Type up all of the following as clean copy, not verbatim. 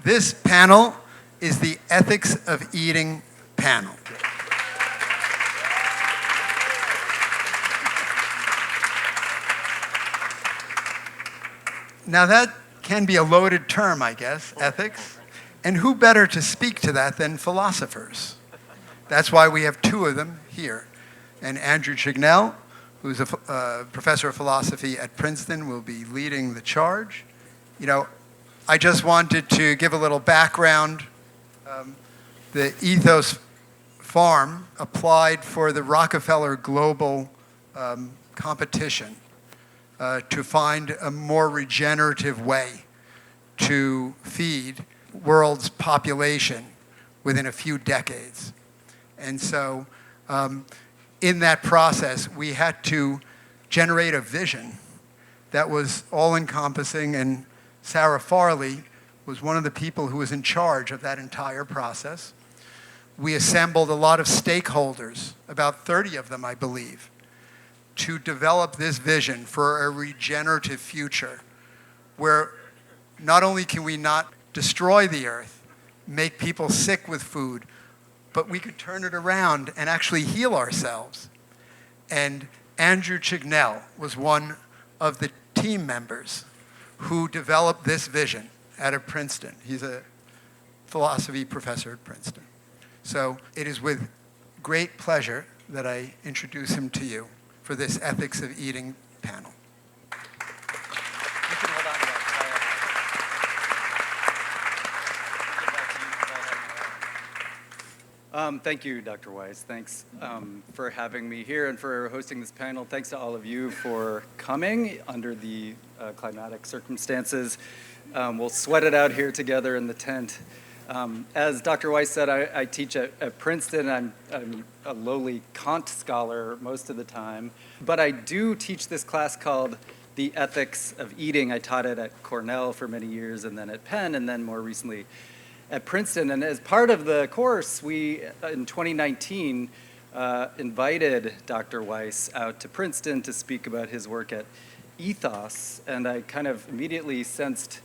This panel is the Ethics of Eating panel. Now that can be a loaded term, I guess, ethics. And who better to speak to that than philosophers? That's why we have two of them here. And Andrew Chignell, who's a professor of philosophy at Princeton, will be leading the charge. You know, I just wanted to give a little background. The Ethos Farm applied for the Rockefeller Global competition to find a more regenerative way to feed world's population within a few decades. And so in that process, we had to generate a vision that was all-encompassing, and Sarah Farley was one of the people who was in charge of that entire process. We assembled a lot of stakeholders, about 30 of them, I believe, to develop this vision for a regenerative future where not only can we not destroy the earth, make people sick with food, but we could turn it around and actually heal ourselves. And Andrew Chignell was one of the team members who developed this vision out of Princeton. He's a philosophy professor at Princeton. So it is with great pleasure that I introduce him to you for this Ethics of Eating panel. Thank you, Dr. Weiss. Thanks for having me here and for hosting this panel. Thanks to all of you for coming under the climatic circumstances. We'll sweat it out here together in the tent. As Dr. Weiss said, I teach at Princeton. I'm a lowly Kant scholar most of the time, but I do teach this class called The Ethics of Eating. I taught it at Cornell for many years, and then at Penn, and then more recently at Princeton. And as part of the course, we, in 2019, invited Dr. Weiss out to Princeton to speak about his work at Ethos, and I kind of immediately sensed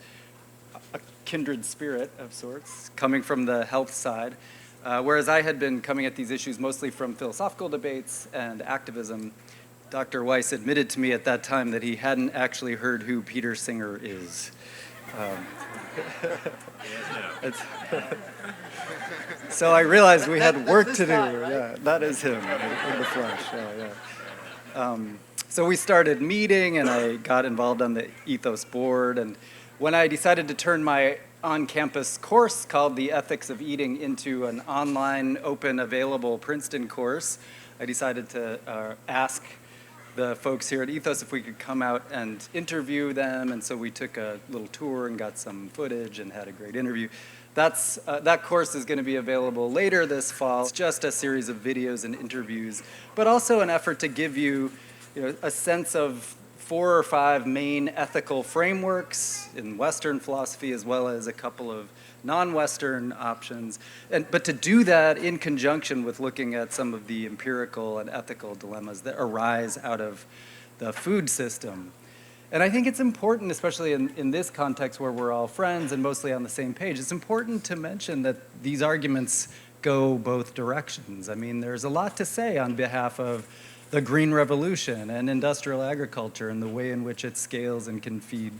a kindred spirit of sorts coming from the health side, whereas I had been coming at these issues mostly from philosophical debates and activism. Dr. Weiss admitted to me at that time that he hadn't actually heard who Peter Singer is. So I realized we had work to do. Yeah, that is him in the flesh. Yeah. So we started meeting, and I got involved on the Ethos board. And when I decided to turn my on-campus course called The Ethics of Eating into an online, open, available Princeton course, I decided to ask the folks here at Ethos if we could come out and interview them. And so we took a little tour and got some footage and had a great interview. That course is going to be available later this fall. It's just a series of videos and interviews, but also an effort to give you, a sense of 4 or 5 main ethical frameworks in Western philosophy, as well as a couple of non-Western options. But to do that in conjunction with looking at some of the empirical and ethical dilemmas that arise out of the food system. And I think it's important, especially in this context where we're all friends and mostly on the same page, it's important to mention that these arguments go both directions. I mean, there's a lot to say on behalf of the Green Revolution and industrial agriculture and the way in which it scales and can feed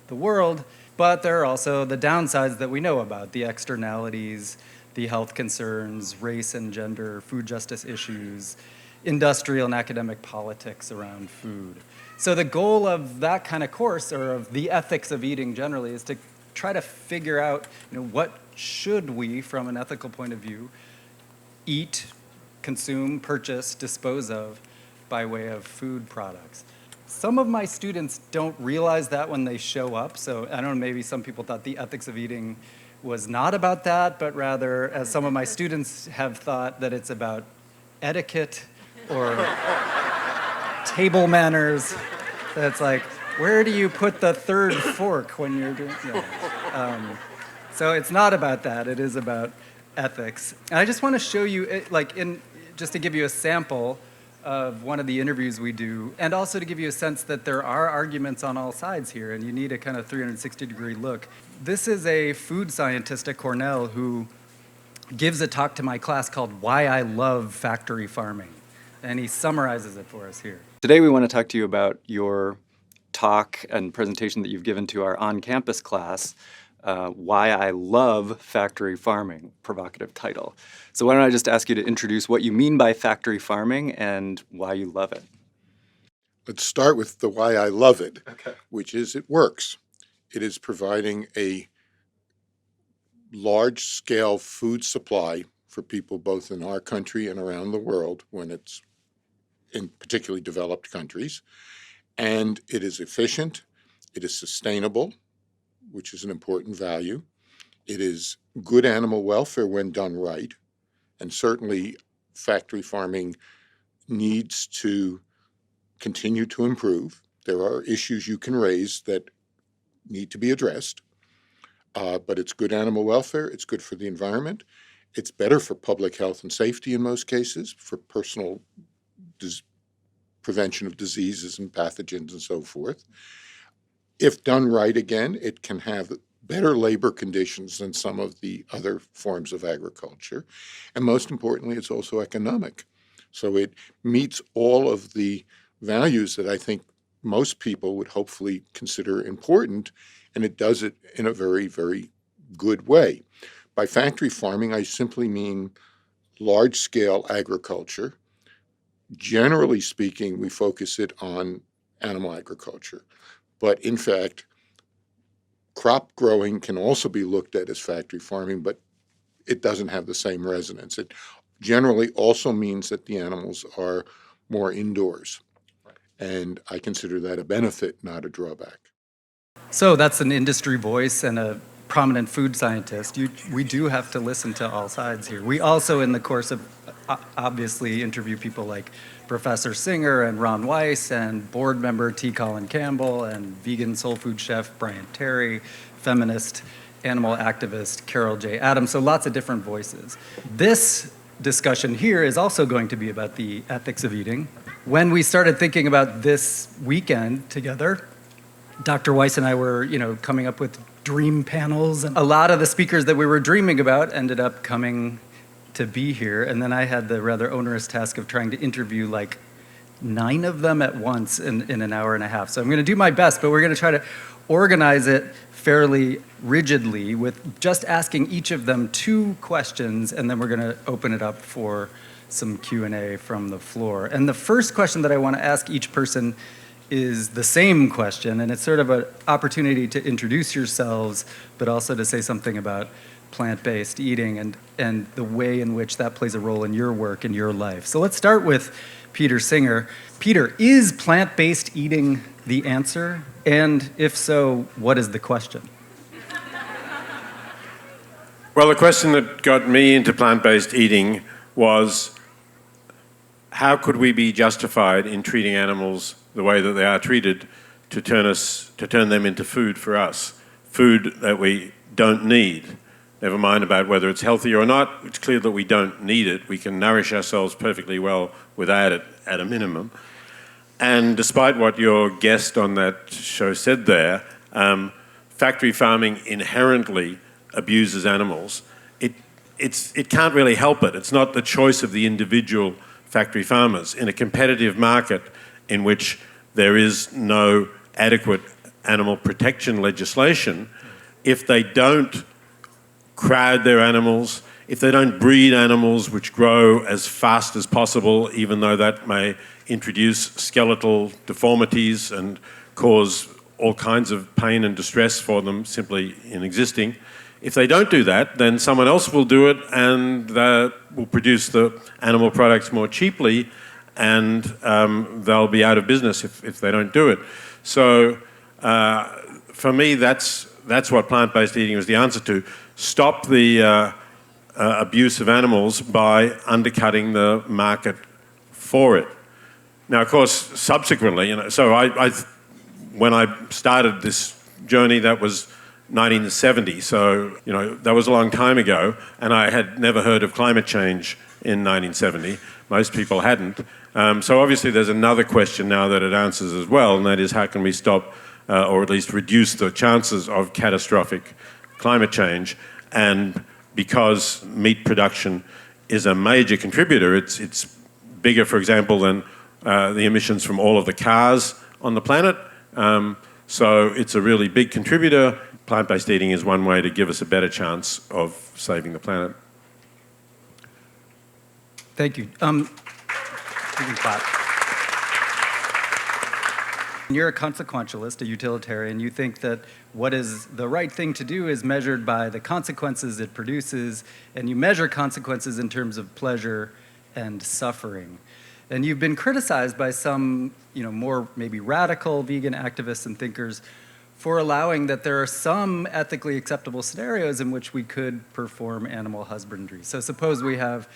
the world. But there are also the downsides that we know about, the externalities, the health concerns, race and gender, food justice issues, industrial and academic politics around food. So the goal of that kind of course, or of the ethics of eating generally, is to try to figure out, what should we, from an ethical point of view, eat, consume, purchase, dispose of by way of food products. Some of my students don't realize that when they show up. So I don't know, maybe some people thought the ethics of eating was not about that, but rather, as some of my students have thought, that it's about etiquette or table manners. That's like, where do you put the third fork when you're doing so it's not about that. It is about ethics. And I just want to show you, just to give you a sample of one of the interviews we do, and also to give you a sense that there are arguments on all sides here, and you need a kind of 360-degree look. This is a food scientist at Cornell who gives a talk to my class called Why I Love Factory Farming. And he summarizes it for us here. Today we want to talk to you about your talk and presentation that you've given to our on-campus class, Why I Love Factory Farming, provocative title. So why don't I just ask you to introduce what you mean by factory farming and why you love it. Let's start with the why I love it, Okay. which is it works. It is providing a large-scale food supply for people both in our country and around the world when it's in particularly developed countries. And it is efficient, it is sustainable, which is an important value. It is good animal welfare when done right. And certainly factory farming needs to continue to improve. There are issues you can raise that need to be addressed, but it's good animal welfare, it's good for the environment, it's better for public health and safety in most cases, for personal prevention of diseases and pathogens and so forth. If done right, again, it can have better labor conditions than some of the other forms of agriculture. And most importantly, it's also economic. So it meets all of the values that I think most people would hopefully consider important, and it does it in a very, very good way. By factory farming, I simply mean large-scale agriculture. Generally speaking, we focus it on animal agriculture. But in fact, crop growing can also be looked at as factory farming, but it doesn't have the same resonance. It generally also means that the animals are more indoors. And I consider that a benefit, not a drawback. So that's an industry voice and a prominent food scientist. We do have to listen to all sides here. We also, in the course of, obviously interview people like Professor Singer and Ron Weiss and board member T. Colin Campbell and vegan soul food chef Brian Terry, feminist animal activist Carol J. Adams, so lots of different voices. This discussion here is also going to be about the ethics of eating. When we started thinking about this weekend together, Dr. Weiss and I were, coming up with dream panels, and a lot of the speakers that we were dreaming about ended up coming to be here. And then I had the rather onerous task of trying to interview like 9 of them at once in an hour and a half. So I'm going to do my best, but we're going to try to organize it fairly rigidly with just asking each of them 2 questions, and then we're going to open it up for some Q&A from the floor. And the first question that I want to ask each person is the same question, and it's sort of an opportunity to introduce yourselves, but also to say something about plant-based eating and the way in which that plays a role in your work and your life. So let's start with Peter Singer. Peter, is plant-based eating the answer? And if so, what is the question? Well, the question that got me into plant-based eating was, how could we be justified in treating animals the way that they are treated to turn them into food for us, food that we don't need? Never mind about whether it's healthy or not, it's clear that we don't need it. We can nourish ourselves perfectly well without it at a minimum. And despite what your guest on that show said there, factory farming inherently abuses animals. It can't really help it. It's not the choice of the individual factory farmers. In a competitive market in which there is no adequate animal protection legislation, if they don't crowd their animals, if they don't breed animals which grow as fast as possible, even though that may introduce skeletal deformities and cause all kinds of pain and distress for them simply in existing, if they don't do that, then someone else will do it and will produce the animal products more cheaply, and they'll be out of business if they don't do it. So for me, that's what plant-based eating was the answer to. Stop the abuse of animals by undercutting the market for it. Now, of course, subsequently, so when I started this journey, that was 1970, so that was a long time ago, and I had never heard of climate change in 1970. Most people hadn't. So obviously there's another question now that it answers as well, and that is, how can we stop or at least reduce the chances of catastrophic climate change. And because meat production is a major contributor, it's bigger, for example, than the emissions from all of the cars on the planet. So it's a really big contributor. Plant-based eating is one way to give us a better chance of saving the planet. Thank you. You can clap. You're a consequentialist, a utilitarian. You think that what is the right thing to do is measured by the consequences it produces, and you measure consequences in terms of pleasure and suffering. And you've been criticized by some, more maybe radical vegan activists and thinkers for allowing that there are some ethically acceptable scenarios in which we could perform animal husbandry. So suppose we have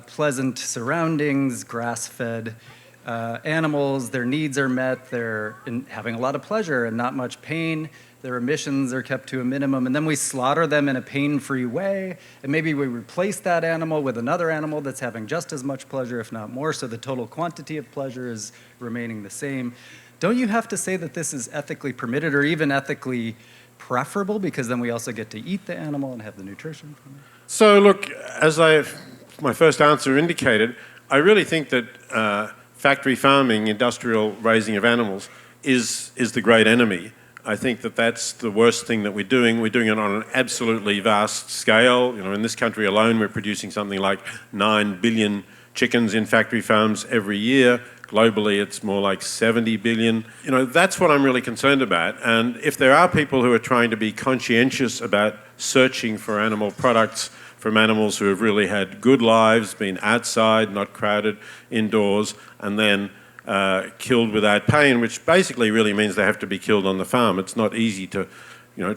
pleasant surroundings, grass-fed animals, their needs are met, they're having a lot of pleasure and not much pain, their emissions are kept to a minimum, and then we slaughter them in a pain-free way, and maybe we replace that animal with another animal that's having just as much pleasure, if not more, so the total quantity of pleasure is remaining the same. Don't you have to say that this is ethically permitted or even ethically preferable, because then we also get to eat the animal and have the nutrition from it? So look, as my first answer indicated, I really think that factory farming, industrial raising of animals, is the great enemy. I think that that's the worst thing that we're doing. We're doing it on an absolutely vast scale. In this country alone, we're producing something like 9 billion chickens in factory farms every year. Globally, it's more like 70 billion. That's what I'm really concerned about. And if there are people who are trying to be conscientious about searching for animal products from animals who have really had good lives, been outside, not crowded indoors, and then killed without pain, which basically really means they have to be killed on the farm. It's not easy to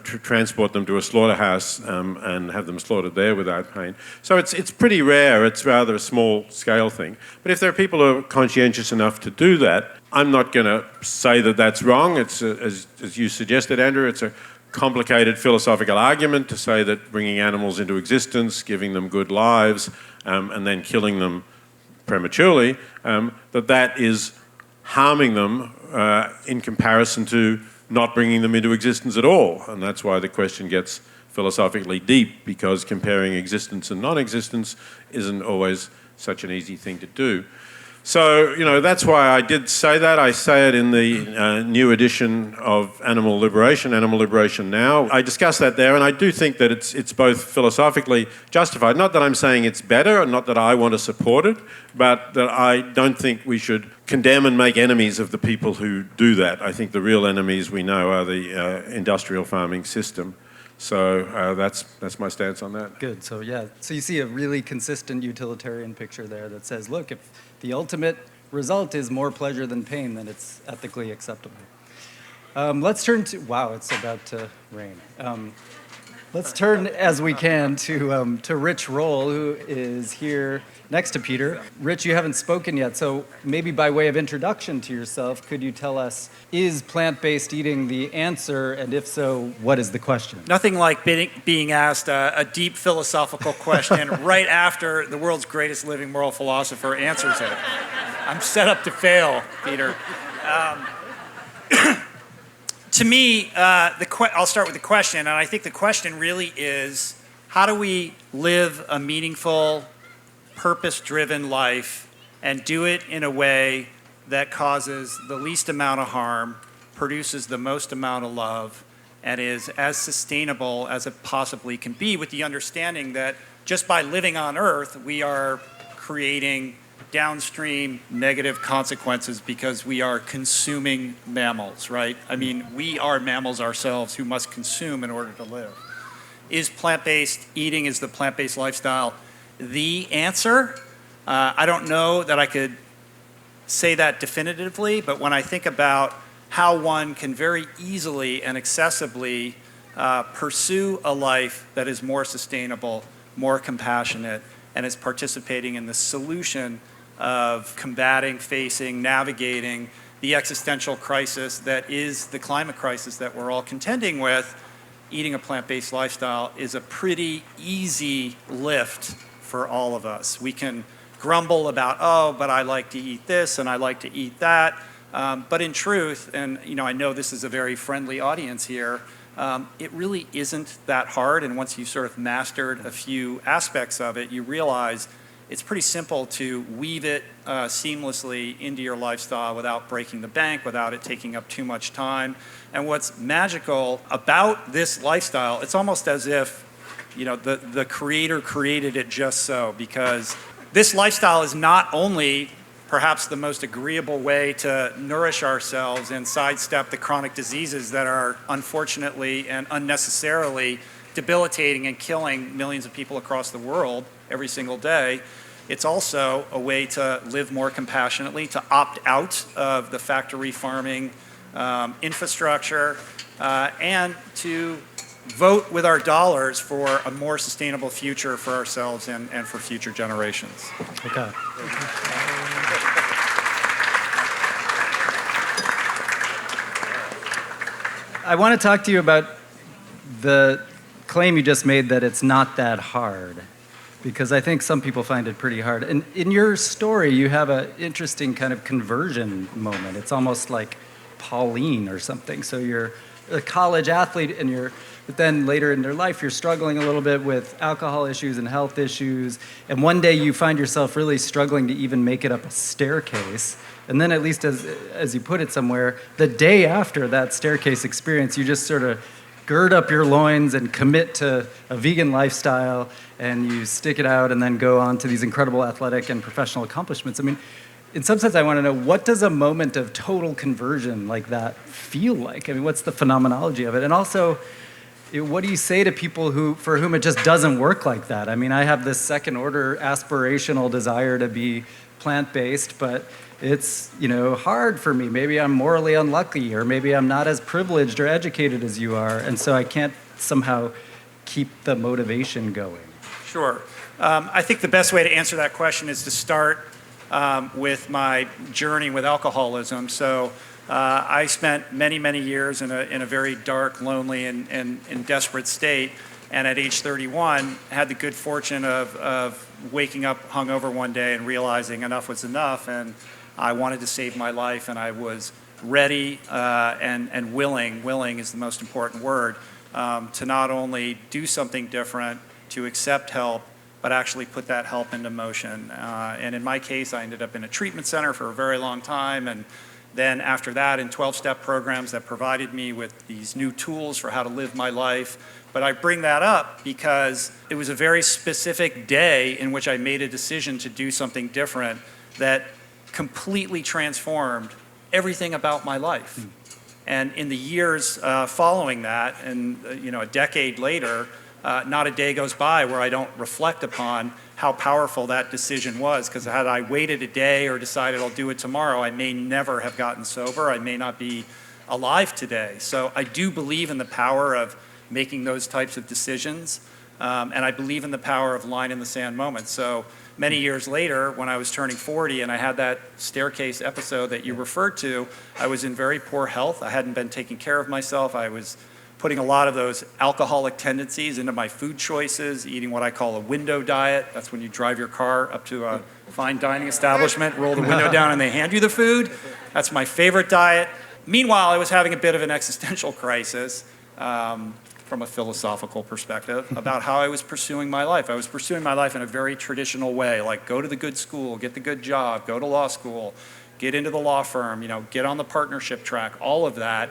transport them to a slaughterhouse and have them slaughtered there without pain. So it's pretty rare. It's rather a small scale thing. But if there are people who are conscientious enough to do that, I'm not going to say that that's wrong. It's as you suggested, Andrew, it's a complicated philosophical argument to say that bringing animals into existence, giving them good lives, and then killing them prematurely, that is harming them in comparison to not bringing them into existence at all. And that's why the question gets philosophically deep, because comparing existence and non-existence isn't always such an easy thing to do. So, that's why I did say that. I say it in the new edition of Animal Liberation Now. I discuss that there, and I do think that it's both philosophically justified. Not that I'm saying it's better, not that I want to support it, but that I don't think we should condemn and make enemies of the people who do that. I think the real enemies we know are the industrial farming system. So that's my stance on that. Good. So you see a really consistent utilitarian picture there that says, look, if the ultimate result is more pleasure than pain, then it's ethically acceptable. Let's turn to, wow, it's about to rain. Let's turn, as we can, to Rich Roll, who is here next to Peter. Rich, you haven't spoken yet, so maybe by way of introduction to yourself, could you tell us, is plant-based eating the answer, and if so, what is the question? Nothing like being asked a deep philosophical question right after the world's greatest living moral philosopher answers it. I'm set up to fail, Peter. To me, I'll start with the question, and I think the question really is, how do we live a meaningful, purpose-driven life and do it in a way that causes the least amount of harm, produces the most amount of love, and is as sustainable as it possibly can be, with the understanding that just by living on Earth, we are creating downstream negative consequences because we are consuming mammals, right? I mean, we are mammals ourselves who must consume in order to live. Is plant-based eating, is the plant-based lifestyle the answer? I don't know that I could say that definitively, but when I think about how one can very easily and accessibly pursue a life that is more sustainable, more compassionate, and is participating in the solution of combating, facing, navigating the existential crisis that is the climate crisis that we're all contending with, eating a plant-based lifestyle is a pretty easy lift for all of us. We can grumble about, oh, but I like to eat this and I like to eat that, But in truth, and I know this is a very friendly audience here, it really isn't that hard. And once you've sort of mastered a few aspects of it, you realize it's pretty simple to weave it seamlessly into your lifestyle without breaking the bank, without it taking up too much time. And what's magical about this lifestyle, it's almost as if the creator created it just so, because this lifestyle is not only perhaps the most agreeable way to nourish ourselves and sidestep the chronic diseases that are unfortunately and unnecessarily debilitating and killing millions of people across the world every single day. It's also a way to live more compassionately, to opt out of the factory farming infrastructure, and to vote with our dollars for a more sustainable future for ourselves and for future generations. Okay. I want to talk to you about the claim you just made that it's not that hard, because I think some people find it pretty hard. And in your story, you have an interesting kind of conversion moment. It's almost like Pauline or something. So you're a college athlete, but then later in your life, you're struggling a little bit with alcohol issues and health issues. And one day you find yourself really struggling to even make it up a staircase. And then, at least as you put it somewhere, the day after that staircase experience, you just sort of gird up your loins and commit to a vegan lifestyle, and you stick it out and then go on to these incredible athletic and professional accomplishments. I mean, in some sense, I want to know, what does a moment of total conversion like that feel like? I mean, what's the phenomenology of it? And also, what do you say to people for whom it just doesn't work like that? I mean, I have this second order aspirational desire to be plant-based, but it's hard for me. Maybe I'm morally unlucky, or maybe I'm not as privileged or educated as you are, and so I can't somehow keep the motivation going. Sure. I think the best way to answer that question is to start with my journey with alcoholism. So I spent many, many years in a very dark, lonely, and desperate state. And at age 31, had the good fortune of waking up hungover one day and realizing enough was enough, and I wanted to save my life, and I was ready and willing. Willing is the most important word, to not only do something different, to accept help, but actually put that help into motion. And in my case, I ended up in a treatment center for a very long time, and then after that in 12-step programs that provided me with these new tools for how to live my life. But I bring that up because it was a very specific day in which I made a decision to do something different that completely transformed everything about my life. And in the years following that, and a decade later, not a day goes by where I don't reflect upon how powerful that decision was, because had I waited a day or decided I'll do it tomorrow, I may never have gotten sober. I may not be alive today. So I do believe in the power of making those types of decisions, and I believe in the power of line in the sand moments. So many years later, when I was turning 40 and I had that staircase episode that you referred to, I was in very poor health. I hadn't been taking care of myself. I was putting a lot of those alcoholic tendencies into my food choices, eating what I call a window diet. That's when you drive your car up to a fine dining establishment, roll the window down, and they hand you the food. That's my favorite diet. Meanwhile, I was having a bit of an existential crisis from a philosophical perspective about how I was pursuing my life. I was pursuing my life in a very traditional way, like go to the good school, get the good job, go to law school, get into the law firm, get on the partnership track, all of that.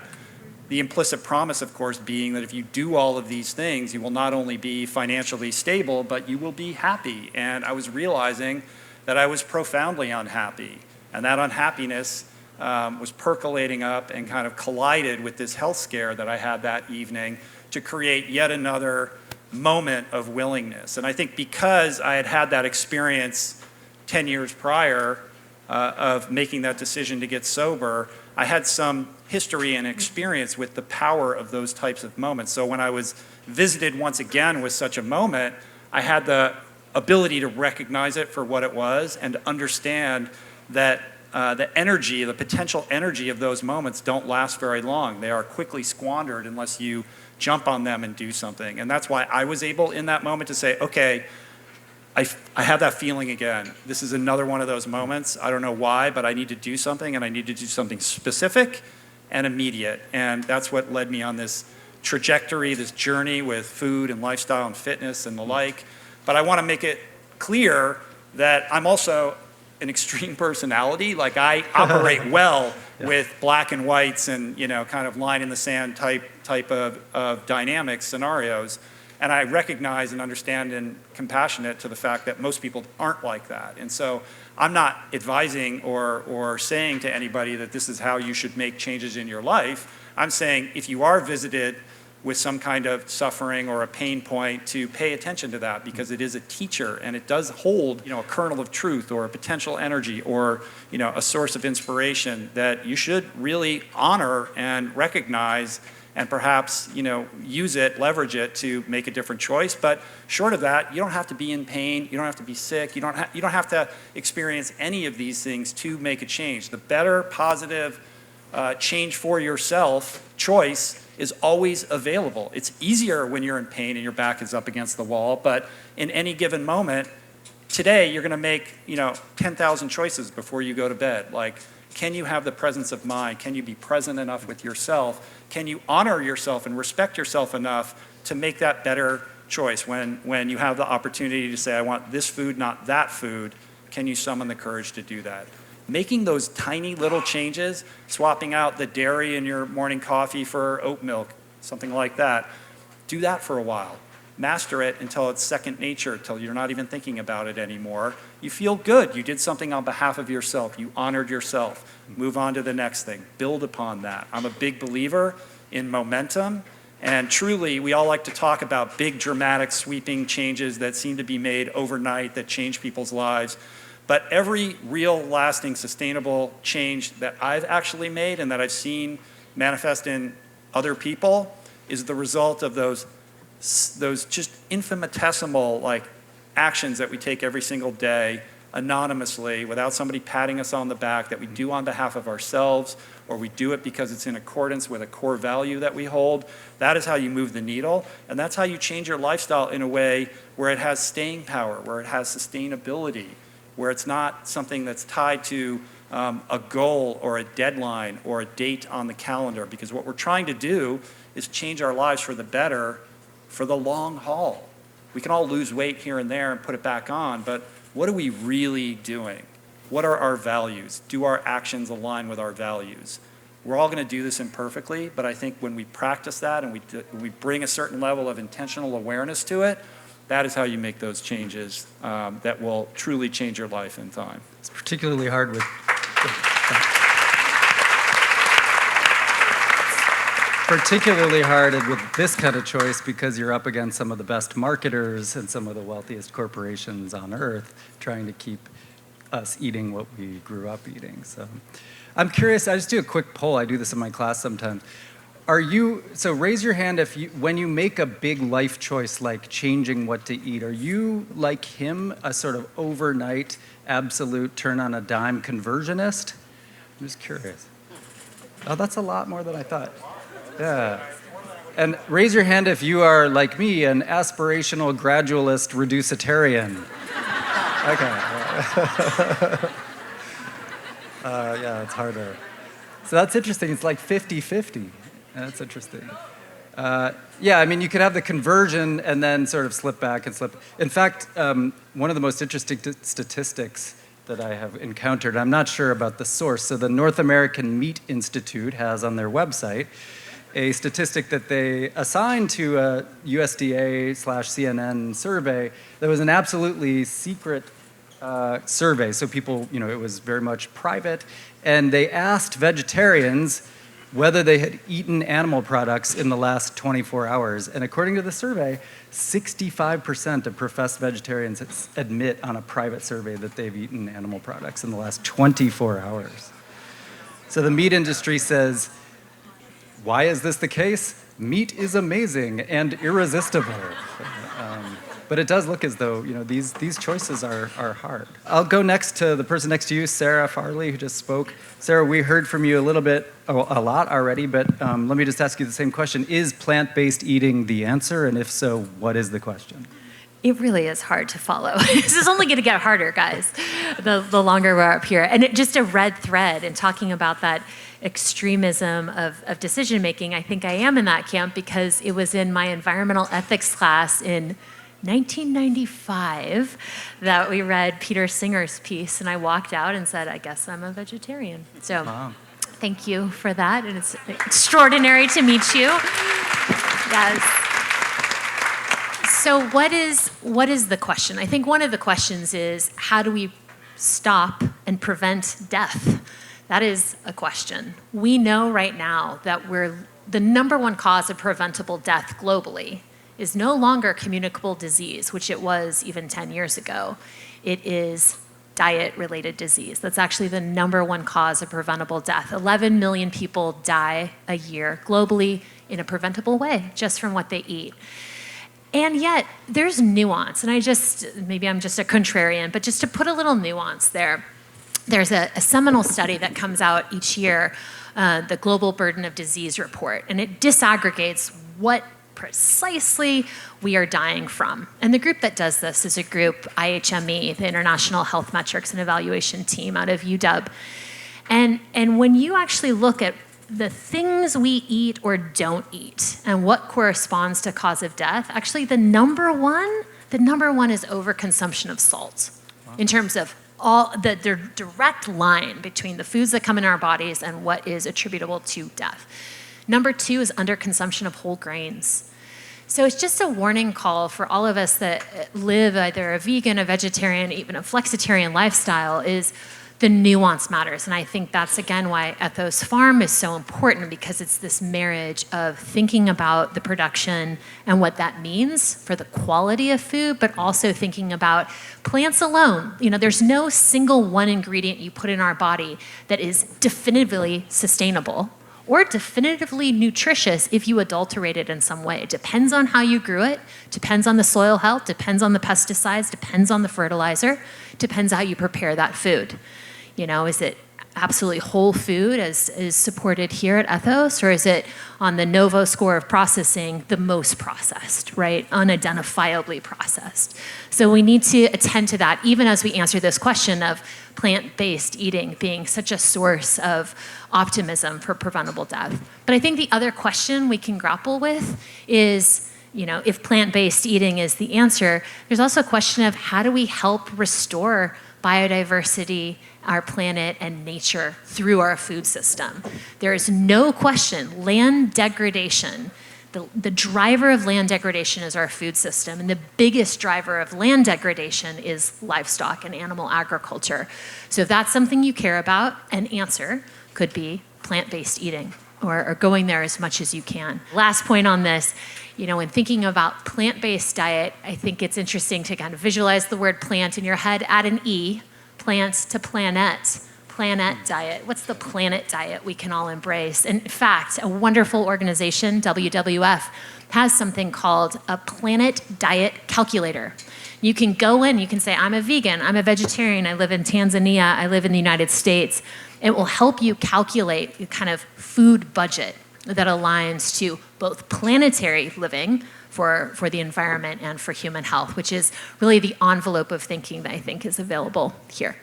The implicit promise, of course, being that if you do all of these things, you will not only be financially stable, but you will be happy. And I was realizing that I was profoundly unhappy. And that unhappiness was percolating up and kind of collided with this health scare that I had that evening to create yet another moment of willingness. And I think because I had had that experience 10 years prior of making that decision to get sober, I had some history and experience with the power of those types of moments. So when I was visited once again with such a moment, I had the ability to recognize it for what it was and to understand that the potential energy of those moments don't last very long. They are quickly squandered unless you jump on them and do something. And that's why I was able in that moment to say, okay, I have that feeling again. This is another one of those moments. I don't know why, but I need to do something, and I need to do something specific and immediate. And that's what led me on this trajectory, this journey with food and lifestyle and fitness and the like. But I want to make it clear that I'm also an extreme personality. Like, I operate well with black and whites and, kind of line in the sand type of dynamic scenarios. And I recognize and understand and compassionate to the fact that most people aren't like that. And so I'm not advising or saying to anybody that this is how you should make changes in your life. I'm saying if you are visited with some kind of suffering or a pain point, to pay attention to that, because it is a teacher and it does hold, a kernel of truth or a potential energy or, a source of inspiration that you should really honor and recognize, and perhaps, use it, leverage it to make a different choice. But short of that, you don't have to be in pain, you don't have to be sick, you don't have to experience any of these things to make a change. The better, positive change for yourself choice is always available. It's easier when you're in pain and your back is up against the wall, but in any given moment, today you're gonna make 10,000 choices before you go to bed. Like, can you have the presence of mind? Can you be present enough with yourself? Can you honor yourself and respect yourself enough to make that better choice when you have the opportunity to say, I want this food, not that food? Can you summon the courage to do that? Making those tiny little changes, swapping out the dairy in your morning coffee for oat milk, something like that, do that for a while. Master it until it's second nature, until you're not even thinking about it anymore. You feel good. You did something on behalf of yourself. You honored yourself. Move on to the next thing. Build upon that. I'm a big believer in momentum. And truly, we all like to talk about big, dramatic, sweeping changes that seem to be made overnight that change people's lives. But every real, lasting, sustainable change that I've actually made and that I've seen manifest in other people is the result of those just infinitesimal actions that we take every single day anonymously without somebody patting us on the back, that we do on behalf of ourselves, or we do it because it's in accordance with a core value that we hold. That is how you move the needle, and that's how you change your lifestyle in a way where it has staying power, where it has sustainability, where it's not something that's tied to a goal or a deadline or a date on the calendar. Because what we're trying to do is change our lives for the better for the long haul. We can all lose weight here and there and put it back on, but what are we really doing? What are our values? Do our actions align with our values? We're all going to do this imperfectly, but I think when we practice that and we bring a certain level of intentional awareness to it, that is how you make those changes that will truly change your life in time. It's particularly hard with this kind of choice because you're up against some of the best marketers and some of the wealthiest corporations on earth trying to keep us eating what we grew up eating. So I'm curious, I just do a quick poll. I do this in my class sometimes. So raise your hand when you make a big life choice like changing what to eat, are you like him, a sort of overnight, absolute turn on a dime conversionist? I'm just curious. Oh, that's a lot more than I thought. Yeah. And raise your hand if you are like me, an aspirational gradualist reducitarian. Okay. Yeah, it's harder. So that's interesting. It's like 50-50. That's interesting. Yeah, I mean, you could have the conversion and then sort of slip back and slip. In fact, one of the most interesting statistics that I have encountered, I'm not sure about the source, so the North American Meat Institute has on their website a statistic that they assigned to a USDA/CNN survey that was an absolutely secret survey. So people, it was very much private. And they asked vegetarians whether they had eaten animal products in the last 24 hours. And according to the survey, 65% of professed vegetarians admit on a private survey that they've eaten animal products in the last 24 hours. So the meat industry says, why is this the case? Meat is amazing and irresistible. But it does look as though these choices are hard. I'll go next to the person next to you, Sarah Farley, who just spoke. Sarah, we heard from you a lot already, but let me just ask you the same question. Is plant-based eating the answer? And if so, what is the question? It really is hard to follow. This is only going to get harder, guys, the longer we're up here. And just a red thread in talking about that extremism of decision making, I think I am in that camp because it was in my environmental ethics class in 1995 that we read Peter Singer's piece, and I walked out and said, I guess I'm a vegetarian. So thank you for that, and it's extraordinary to meet you. Yes. So what is the question? I think one of the questions is, how do we stop and prevent death? That is a question. We know right now that the number one cause of preventable death globally is no longer communicable disease, which it was even 10 years ago. It is diet-related disease. That's actually the number one cause of preventable death. 11 million people die a year globally in a preventable way, just from what they eat. And yet, there's nuance, and maybe I'm just a contrarian, but just to put a little nuance there, there's a seminal study that comes out each year, the Global Burden of Disease Report, and it disaggregates what precisely we are dying from. And the group that does this is a group, IHME, the International Health Metrics and Evaluation Team out of UW. And when you actually look at the things we eat or don't eat and what corresponds to cause of death, actually the number one is overconsumption of salt. Wow. In terms of the direct line between the foods that come in our bodies and what is attributable to death. Number two is underconsumption of whole grains. So it's just a warning call for all of us that live either a vegan, a vegetarian, even a flexitarian lifestyle, is the nuance matters. And I think that's, again, why Ethos Farm is so important, because it's this marriage of thinking about the production and what that means for the quality of food, but also thinking about plants alone. There's no single one ingredient you put in our body that is definitively sustainable or definitively nutritious if you adulterate it in some way. It depends on how you grew it, depends on the soil health, depends on the pesticides, depends on the fertilizer, depends how you prepare that food. Is it absolutely whole food as is supported here at Ethos, or is it on the Novo score of processing the most processed, right? Unidentifiably processed. So we need to attend to that, even as we answer this question of plant-based eating being such a source of optimism for preventable death. But I think the other question we can grapple with is, if plant-based eating is the answer, there's also a question of how do we help restore biodiversity, our planet, and nature through our food system. There is no question, land degradation, the driver of land degradation is our food system, and the biggest driver of land degradation is livestock and animal agriculture. So if that's something you care about, an answer could be plant-based eating, or going there as much as you can. Last point on this, when thinking about plant-based diet, I think it's interesting to kind of visualize the word plant in your head, add an E, plant to planet diet. What's the planet diet we can all embrace? In fact, a wonderful organization, WWF, has something called a planet diet calculator. You can go in, you can say, I'm a vegan, I'm a vegetarian, I live in Tanzania, I live in the United States. It will help you calculate the kind of food budget that aligns to both planetary living for the environment and for human health, which is really the envelope of thinking that I think is available here.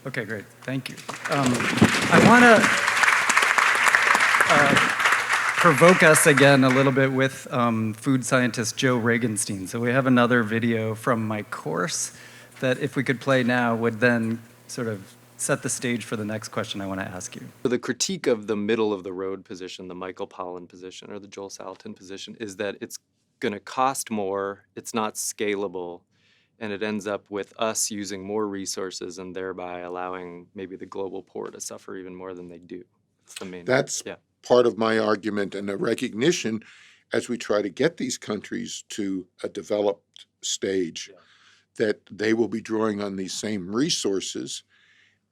Okay, great. Thank you. I want to provoke us again a little bit with food scientist Joe Regenstein. So we have another video from my course that, if we could play now, would then sort of set the stage for the next question I want to ask you. The critique of the middle of the road position, the Michael Pollan position or the Joel Salatin position, is that it's going to cost more, it's not scalable, and it ends up with us using more resources and thereby allowing maybe the global poor to suffer even more than they do. That's the main. That's part of my argument, and a recognition as we try to get these countries to a developed stage that they will be drawing on these same resources,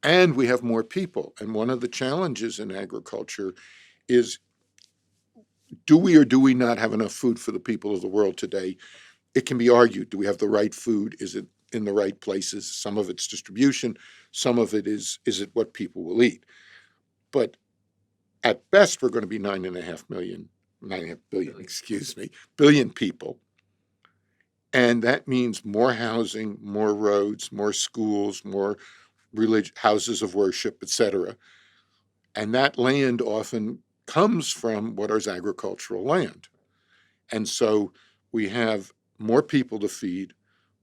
and we have more people. And one of the challenges in agriculture is, do we or do we not have enough food for the people of the world today? It can be argued. Do we have the right food? Is it in the right places? Some of it's distribution. Some of it is it what people will eat? But at best, we're going to be 9.5 billion people. And that means more housing, more roads, more schools, more houses of worship, etc. And that land often comes from what is agricultural land. And so we have more people to feed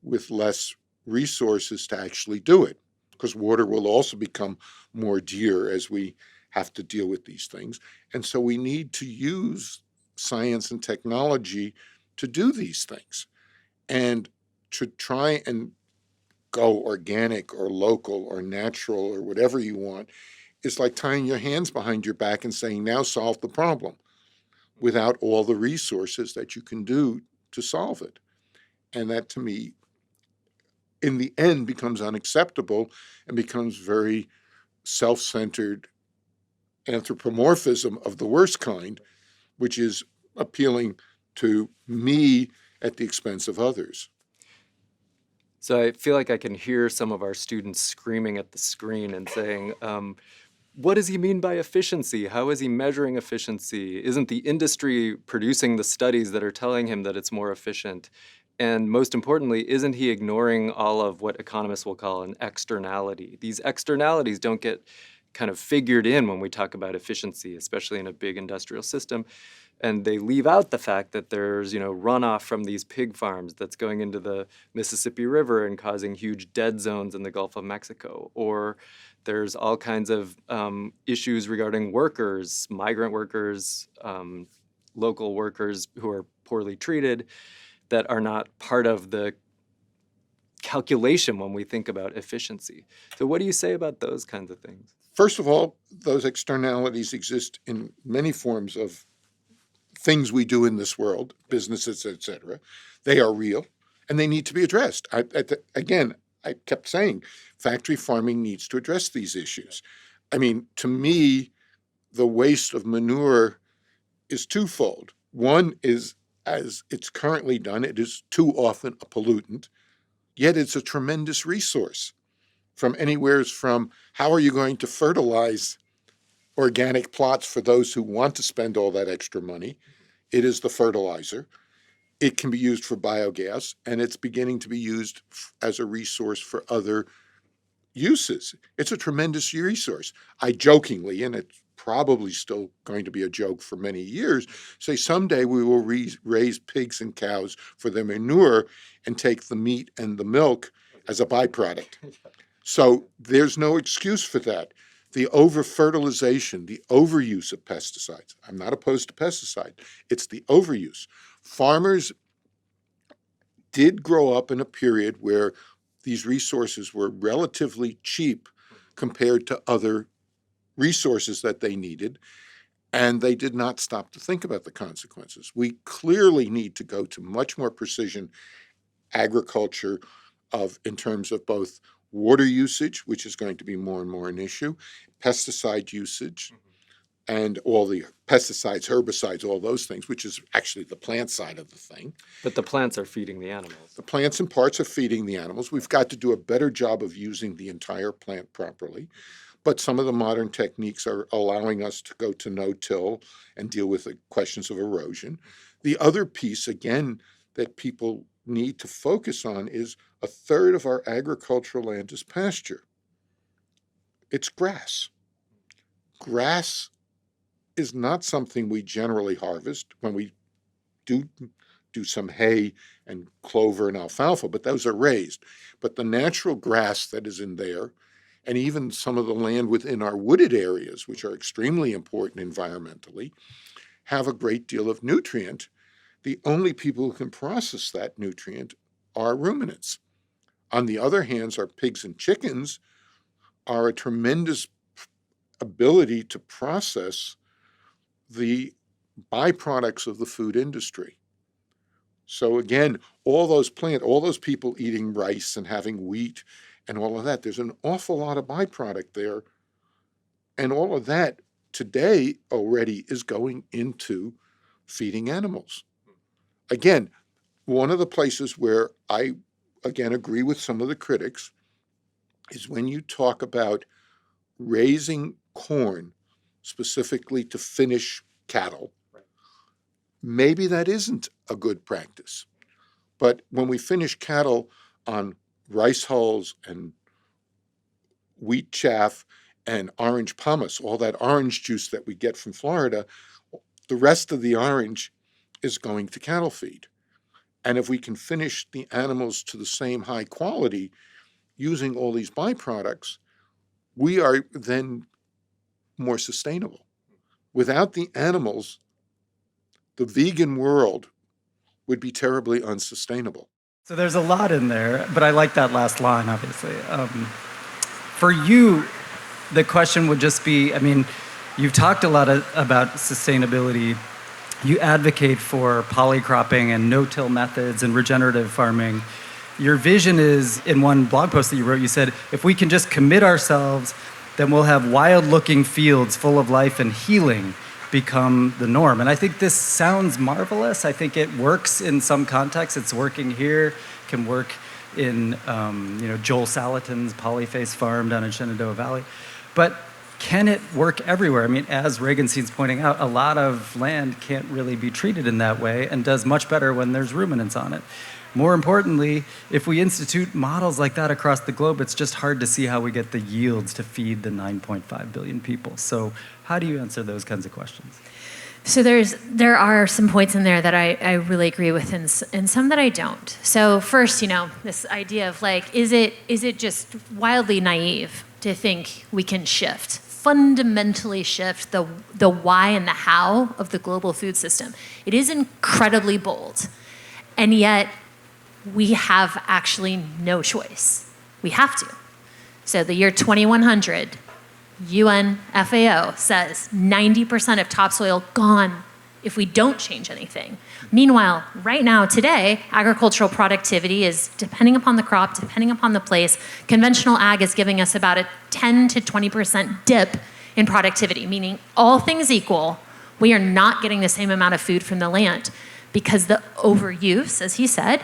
with less resources to actually do it, because water will also become more dear as we have to deal with these things. And so we need to use science and technology to do these things and to try and go organic or local or natural or whatever you want is like tying your hands behind your back and saying, now solve the problem, without all the resources that you can do to solve it. And that, to me, in the end, becomes unacceptable and becomes very self-centered anthropomorphism of the worst kind, which is appealing to me at the expense of others. So I feel like I can hear some of our students screaming at the screen and saying, what does he mean by efficiency? How is he measuring efficiency? Isn't the industry producing the studies that are telling him that it's more efficient? And most importantly, isn't he ignoring all of what economists will call an externality? These externalities don't get kind of figured in when we talk about efficiency, especially in a big industrial system. And they leave out the fact that there's, runoff from these pig farms that's going into the Mississippi River and causing huge dead zones in the Gulf of Mexico. Or there's all kinds of issues regarding workers, migrant workers, local workers who are poorly treated, that are not part of the calculation when we think about efficiency. So what do you say about those kinds of things? First of all, those externalities exist in many forms of things we do in this world, businesses, etc. They are real, and they need to be addressed. Again, I kept saying, factory farming needs to address these issues. I mean, to me, the waste of manure is twofold. One is, as it's currently done, it is too often a pollutant, yet it's a tremendous resource. From how are you going to fertilize organic plots for those who want to spend all that extra money? It is the fertilizer. It can be used for biogas, and it's beginning to be used as a resource for other uses. It's a tremendous resource. I jokingly, and it's probably still going to be a joke for many years, say someday we will raise pigs and cows for their manure and take the meat and the milk as a byproduct. So there's no excuse for that. The over-fertilization, the overuse of pesticides. I'm not opposed to pesticide. It's the overuse. Farmers did grow up in a period where these resources were relatively cheap compared to other resources that they needed, and they did not stop to think about the consequences. We clearly need to go to much more precision agriculture in terms of both water usage, which is going to be more and more an issue, pesticide usage, and all the pesticides, herbicides, all those things, which is actually the plant side of the thing. But the plants are feeding the animals. The plants and parts are feeding the animals. We've got to do a better job of using the entire plant properly. But some of the modern techniques are allowing us to go to no-till and deal with the questions of erosion. The other piece, again, that people need to focus on is a third of our agricultural land is pasture. It's grass. Grass is not something we generally harvest. When we do some hay and clover and alfalfa, but those are raised. But the natural grass that is in there, and even some of the land within our wooded areas, which are extremely important environmentally, have a great deal of nutrient. The only people who can process that nutrient are ruminants. On the other hand, our pigs and chickens are a tremendous ability to process the byproducts of the food industry. So again, all those people eating rice and having wheat and all of that, there's an awful lot of byproduct there. And all of that today already is going into feeding animals. Again, one of the places where I, again, agree with some of the critics is when you talk about raising corn specifically to finish cattle. Maybe that isn't a good practice. But when we finish cattle on rice hulls and wheat chaff and orange pomace, all that orange juice that we get from Florida, the rest of the orange is going to cattle feed. And if we can finish the animals to the same high quality using all these byproducts, we are then more sustainable. Without the animals, the vegan world would be terribly unsustainable. So there's a lot in there, but I like that last line, obviously. For you, the question would just be, I mean, you've talked a lot about sustainability. You advocate for polycropping and no-till methods and regenerative farming. Your vision is, in one blog post that you wrote, you said, if we can just commit ourselves, then we'll have wild-looking fields full of life and healing become the norm. And I think this sounds marvelous. I think it works in some contexts. It's working here, can work in Joel Salatin's Polyface farm down in Shenandoah Valley. But can it work everywhere? I mean, as Regenstein's pointing out, a lot of land can't really be treated in that way and does much better when there's ruminants on it. More importantly, if we institute models like that across the globe, it's just hard to see how we get the yields to feed the 9.5 billion people. So how do you answer those kinds of questions? So there are some points in there that I really agree with and some that I don't. So first, this idea of like, is it just wildly naive to think we can fundamentally shift the why and the how of the global food system? It is incredibly bold, and yet we have actually no choice. We have to. So the year 2100, UN FAO says 90% of topsoil gone if we don't change anything. Meanwhile, right now, today, agricultural productivity is, depending upon the crop, depending upon the place, conventional ag is giving us about a 10 to 20% dip in productivity, meaning all things equal, we are not getting the same amount of food from the land because the overuse, as he said,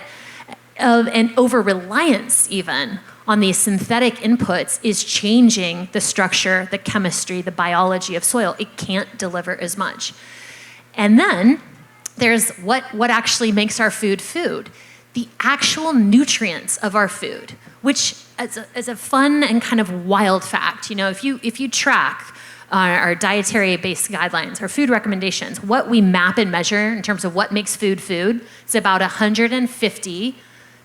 and over-reliance even on these synthetic inputs is changing the structure, the chemistry, the biology of soil. It can't deliver as much. And then there's what actually makes our food food. The actual nutrients of our food, which is a fun and kind of wild fact. If you track our dietary-based guidelines, our food recommendations, what we map and measure in terms of what makes food food, it's about 150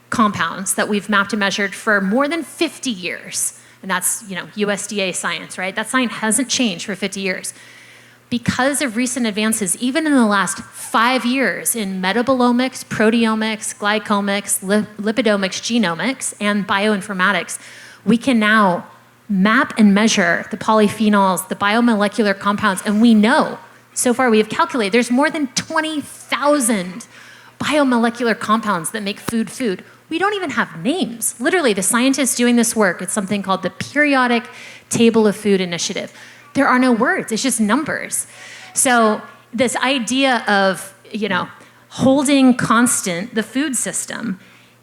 compounds that we've mapped and measured for more than 50 years. And that's, USDA science, right? That science hasn't changed for 50 years. Because of recent advances, even in the last 5 years in metabolomics, proteomics, glycomics, lipidomics, genomics, and bioinformatics, we can now map and measure the polyphenols, the biomolecular compounds, and we know, so far we have calculated, there's more than 20,000 biomolecular compounds that make food food. We don't even have names. Literally, the scientists doing this work, it's something called the Periodic Table of Food Initiative. There are no words, it's just numbers. So this idea of, holding constant the food system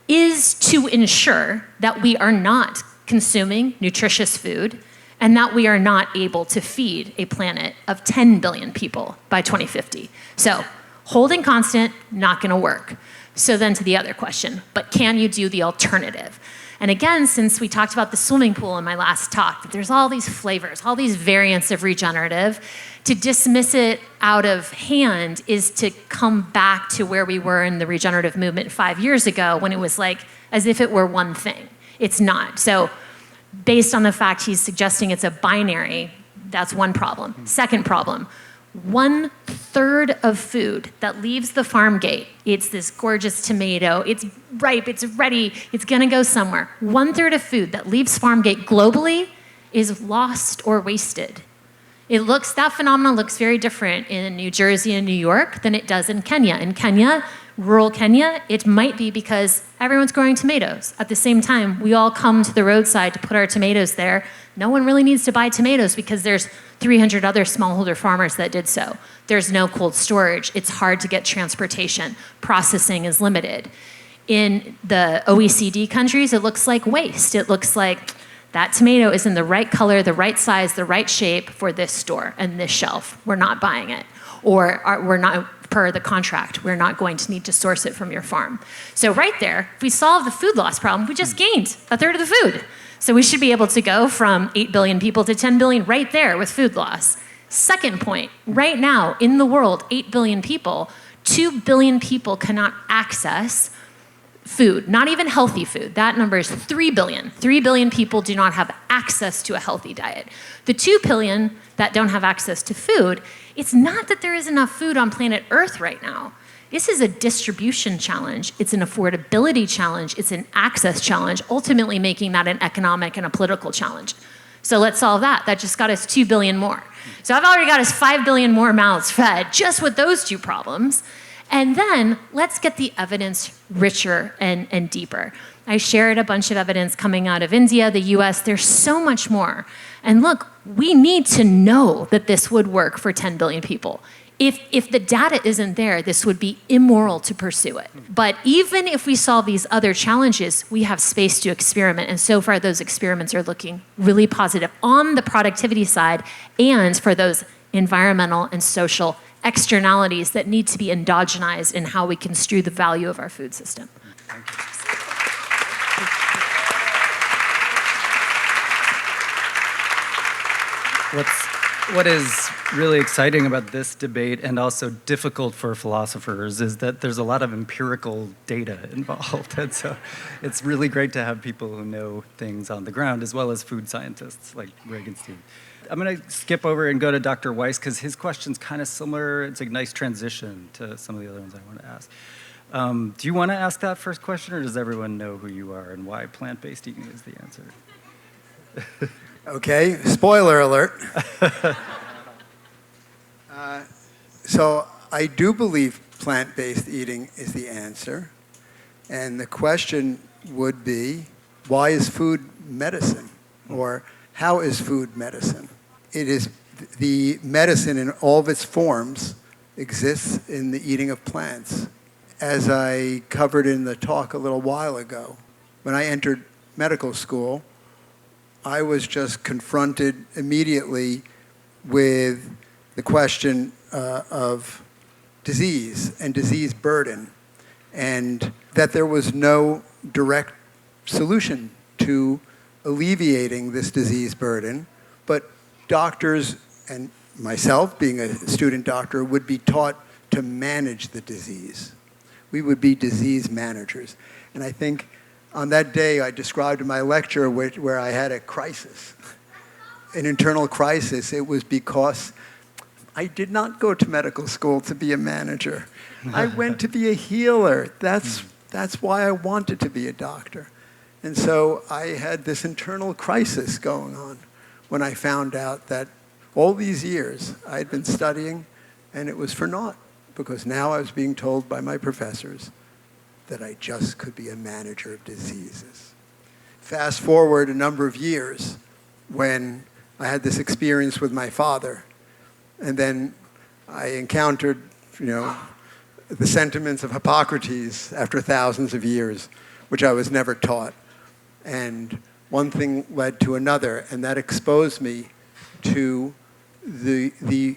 is to ensure that we are not consuming nutritious food and that we are not able to feed a planet of 10 billion people by 2050. So holding constant, not gonna work. So then to the other question, but can you do the alternative? And again, since we talked about the swimming pool in my last talk, that there's all these flavors, all these variants of regenerative, to dismiss it out of hand is to come back to where we were in the regenerative movement 5 years ago when it was like, as if it were one thing. It's not. So based on the fact he's suggesting it's a binary, that's one problem. Second problem, 1/3 of food that leaves the farm gate, it's this gorgeous tomato, it's ripe, it's ready, it's gonna go somewhere. 1/3 of food that leaves farm gate globally is lost or wasted. That phenomenon looks very different in New Jersey and New York than it does in Kenya. In Kenya, rural Kenya, it might be because everyone's growing tomatoes. At the same time, we all come to the roadside to put our tomatoes there. No one really needs to buy tomatoes because there's 300 other smallholder farmers that did so. There's no cold storage. It's hard to get transportation. Processing is limited. In the OECD countries, it looks like waste. It looks like that tomato is in the right color, the right size, the right shape for this store and this shelf. We're not buying it. Or we're not per the contract. We're not going to need to source it from your farm. So right there, if we solve the food loss problem, we just gained a third of the food. So we should be able to go from 8 billion people to 10 billion right there with food loss. Second point, right now in the world, 8 billion people, 2 billion people cannot access food, not even healthy food. That number is 3 billion. 3 billion people do not have access to a healthy diet. The 2 billion that don't have access to food, it's not that there is enough food on planet Earth right now. This is a distribution challenge. It's an affordability challenge. It's an access challenge, ultimately making that an economic and a political challenge. So let's solve that. That just got us 2 billion more. So I've already got us 5 billion more mouths fed just with those two problems. And then let's get the evidence richer and deeper. I shared a bunch of evidence coming out of India, the US. There's so much more. And look, we need to know that this would work for 10 billion people. If the data isn't there, this would be immoral to pursue it. But even if we solve these other challenges, we have space to experiment. And so far, those experiments are looking really positive on the productivity side and for those environmental and social externalities that need to be endogenized in how we construe the value of our food system. What is really exciting about this debate and also difficult for philosophers is that there's a lot of empirical data involved. And so it's really great to have people who know things on the ground as well as food scientists like Greg and Steve. I'm going to skip over and go to Dr. Weiss because his question's kind of similar. It's a nice transition to some of the other ones I want to ask. Do you want to ask that first question, or does everyone know who you are and why plant-based eating is the answer? Okay, spoiler alert. So I do believe plant-based eating is the answer. And the question would be, why is food medicine? Or how is food medicine? It is the medicine in all of its forms exists in the eating of plants. As I covered in the talk a little while ago, when I entered medical school, I was just confronted immediately with the question of disease and disease burden, and that there was no direct solution to alleviating this disease burden, but doctors and myself, being a student doctor, would be taught to manage the disease. We would be disease managers. And I think on that day I described in my lecture where I had a crisis, an internal crisis. It was because I did not go to medical school to be a manager. I went to be a healer. That's why I wanted to be a doctor. And so I had this internal crisis going on when I found out that all these years I had been studying and it was for naught, because now I was being told by my professors that I just could be a manager of diseases. Fast forward a number of years when I had this experience with my father, and then I encountered, the sentiments of Hippocrates after thousands of years, which I was never taught. And one thing led to another, and that exposed me to the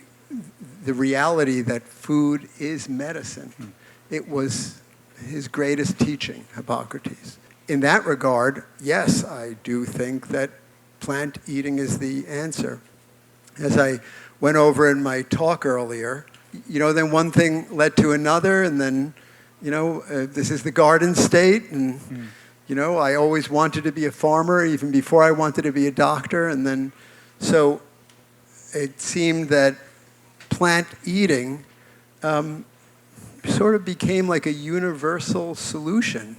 reality that food is medicine. It was his greatest teaching, Hippocrates. In that regard, yes, I do think that plant eating is the answer. As I went over in my talk earlier, then one thing led to another, and then, this is the Garden State, and, I always wanted to be a farmer even before I wanted to be a doctor, and then, so it seemed that plant eating sort of became like a universal solution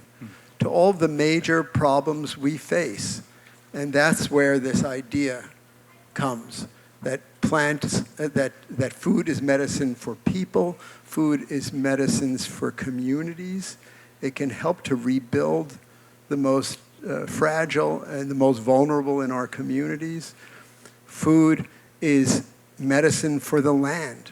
to all the major problems we face. And that's where this idea comes, that that food is medicine for people, food is medicines for communities. It can help to rebuild the most fragile and the most vulnerable in our communities. Food is medicine for the land.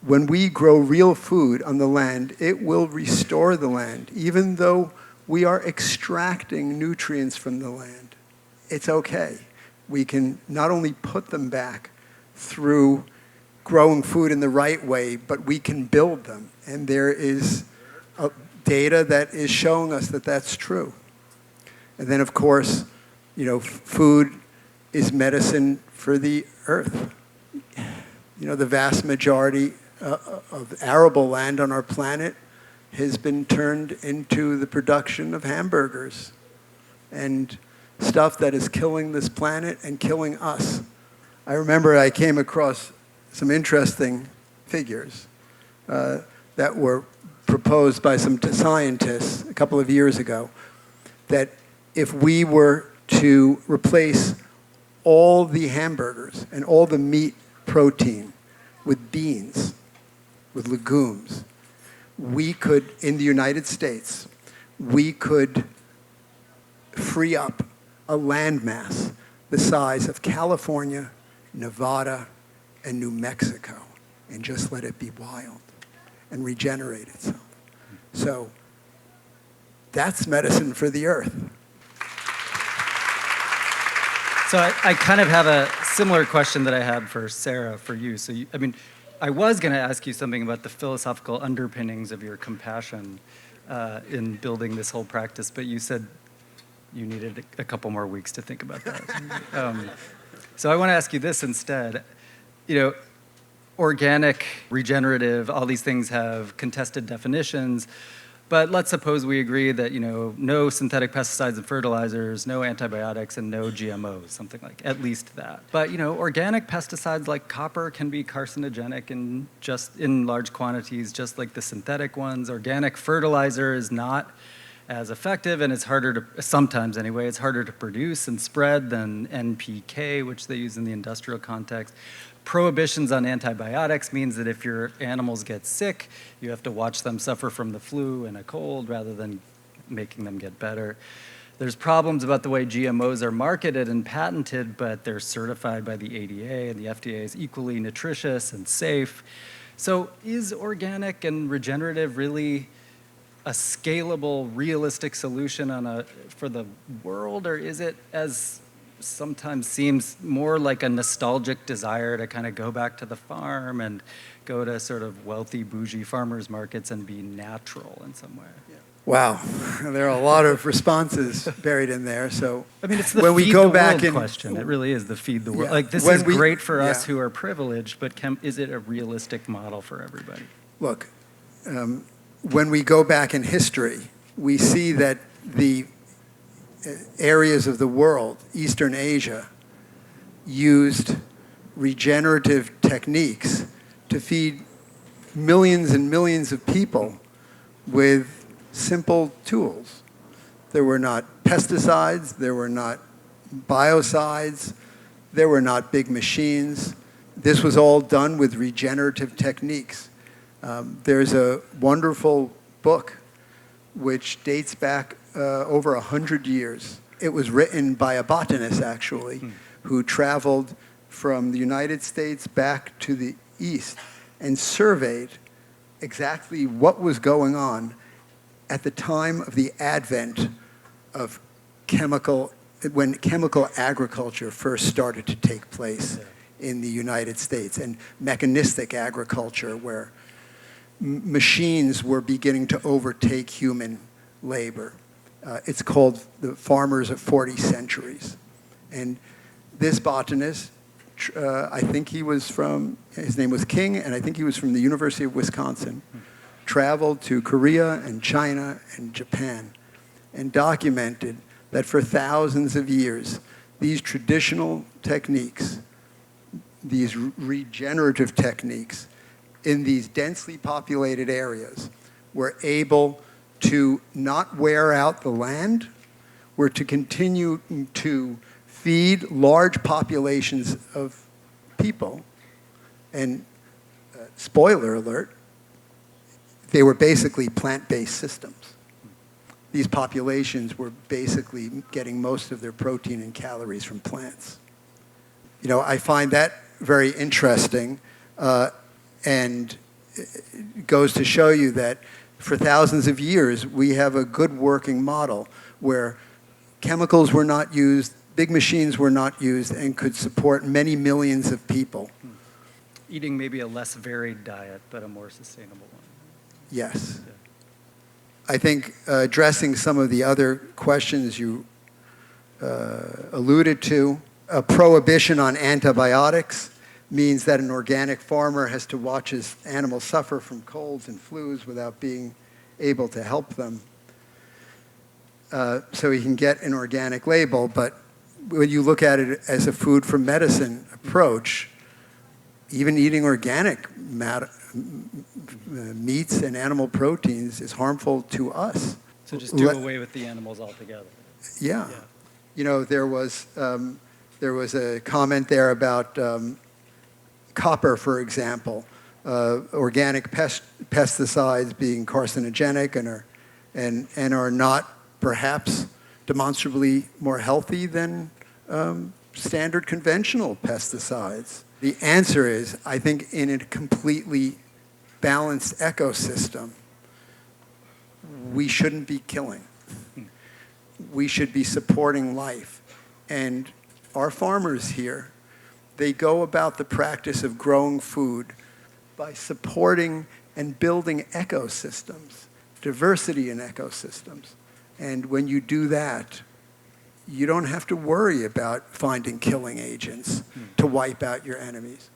When we grow real food on the land, it will restore the land, even though we are extracting nutrients from the land. It's okay. We can not only put them back through growing food in the right way, but we can build them. And there is data that is showing us that that's true. And then, of course, food is medicine for the earth. The vast majority of arable land on our planet has been turned into the production of hamburgers and stuff that is killing this planet and killing us. I remember I came across some interesting figures that were proposed by some scientists a couple of years ago, that if we were to replace all the hamburgers and all the meat protein with beans, with legumes, we could, in the United States, we could free up a landmass the size of California, Nevada, and New Mexico, and just let it be wild and regenerate itself. So that's medicine for the earth. So I kind of have a similar question that I had for Sarah, for you. So, I was going to ask you something about the philosophical underpinnings of your compassion in building this whole practice, but you said you needed a couple more weeks to think about that. So I want to ask you this instead. Organic, regenerative, all these things have contested definitions. But let's suppose we agree that, no synthetic pesticides and fertilizers, no antibiotics, and no GMOs, something like at least that. But, organic pesticides like copper can be carcinogenic in large quantities, just like the synthetic ones. Organic fertilizer is not as effective, and it's harder to, sometimes anyway, it's harder to produce and spread than NPK, which they use in the industrial context. Prohibitions on antibiotics means that if your animals get sick, you have to watch them suffer from the flu and a cold rather than making them get better. There's problems about the way GMOs are marketed and patented, but they're certified by the ADA, and the FDA is equally nutritious and safe. So is organic and regenerative really a scalable, realistic solution for the world, or is it, as sometimes seems, more like a nostalgic desire to kind of go back to the farm and go to sort of wealthy, bougie farmers markets and be natural in some way? Yeah. Wow, there are a lot of responses buried in there. So it's the when feed we go the back world in, question. It really is the feed the world. Yeah. This When is great for us who are privileged, but is it a realistic model for everybody? Look, when we go back in history, we see that the areas of the world, Eastern Asia, used regenerative techniques to feed millions and millions of people with simple tools. There were not pesticides, there were not biocides, there were not big machines. This was all done with regenerative techniques. There's a wonderful book which dates back over 100 years. It was written by a botanist, actually, who traveled from the United States back to the East and surveyed exactly what was going on at the time of the advent of when chemical agriculture first started to take place in the United States, and mechanistic agriculture, where machines were beginning to overtake human labor. It's called The Farmers of 40 Centuries. And this botanist, I think his name was King, and I think he was from the University of Wisconsin, traveled to Korea and China and Japan and documented that for thousands of years, these traditional techniques, these regenerative techniques in these densely populated areas were able to not wear out the land, were to continue to feed large populations of people. And spoiler alert, they were basically plant-based systems. These populations were basically getting most of their protein and calories from plants. I find that very interesting, and it goes to show you that for thousands of years, we have a good working model where chemicals were not used, big machines were not used, and could support many millions of people. eating maybe a less varied diet, but a more sustainable one. Yes. I think addressing some of the other questions you alluded to, a prohibition on antibiotics means that an organic farmer has to watch his animals suffer from colds and flus without being able to help them. So he can get an organic label, but when you look at it as a food for medicine approach, even eating organic meats and animal proteins is harmful to us. So just do away with the animals altogether. Yeah. You know, there was a comment there about copper, for example, organic pesticides being carcinogenic and are not perhaps demonstrably more healthy than standard conventional pesticides. The answer is, I think, in a completely balanced ecosystem, we shouldn't be killing. We should be supporting life. And our farmers here, they go about the practice of growing food by supporting and building ecosystems, diversity in ecosystems. And when you do that, you don't have to worry about finding killing agents to wipe out your enemies.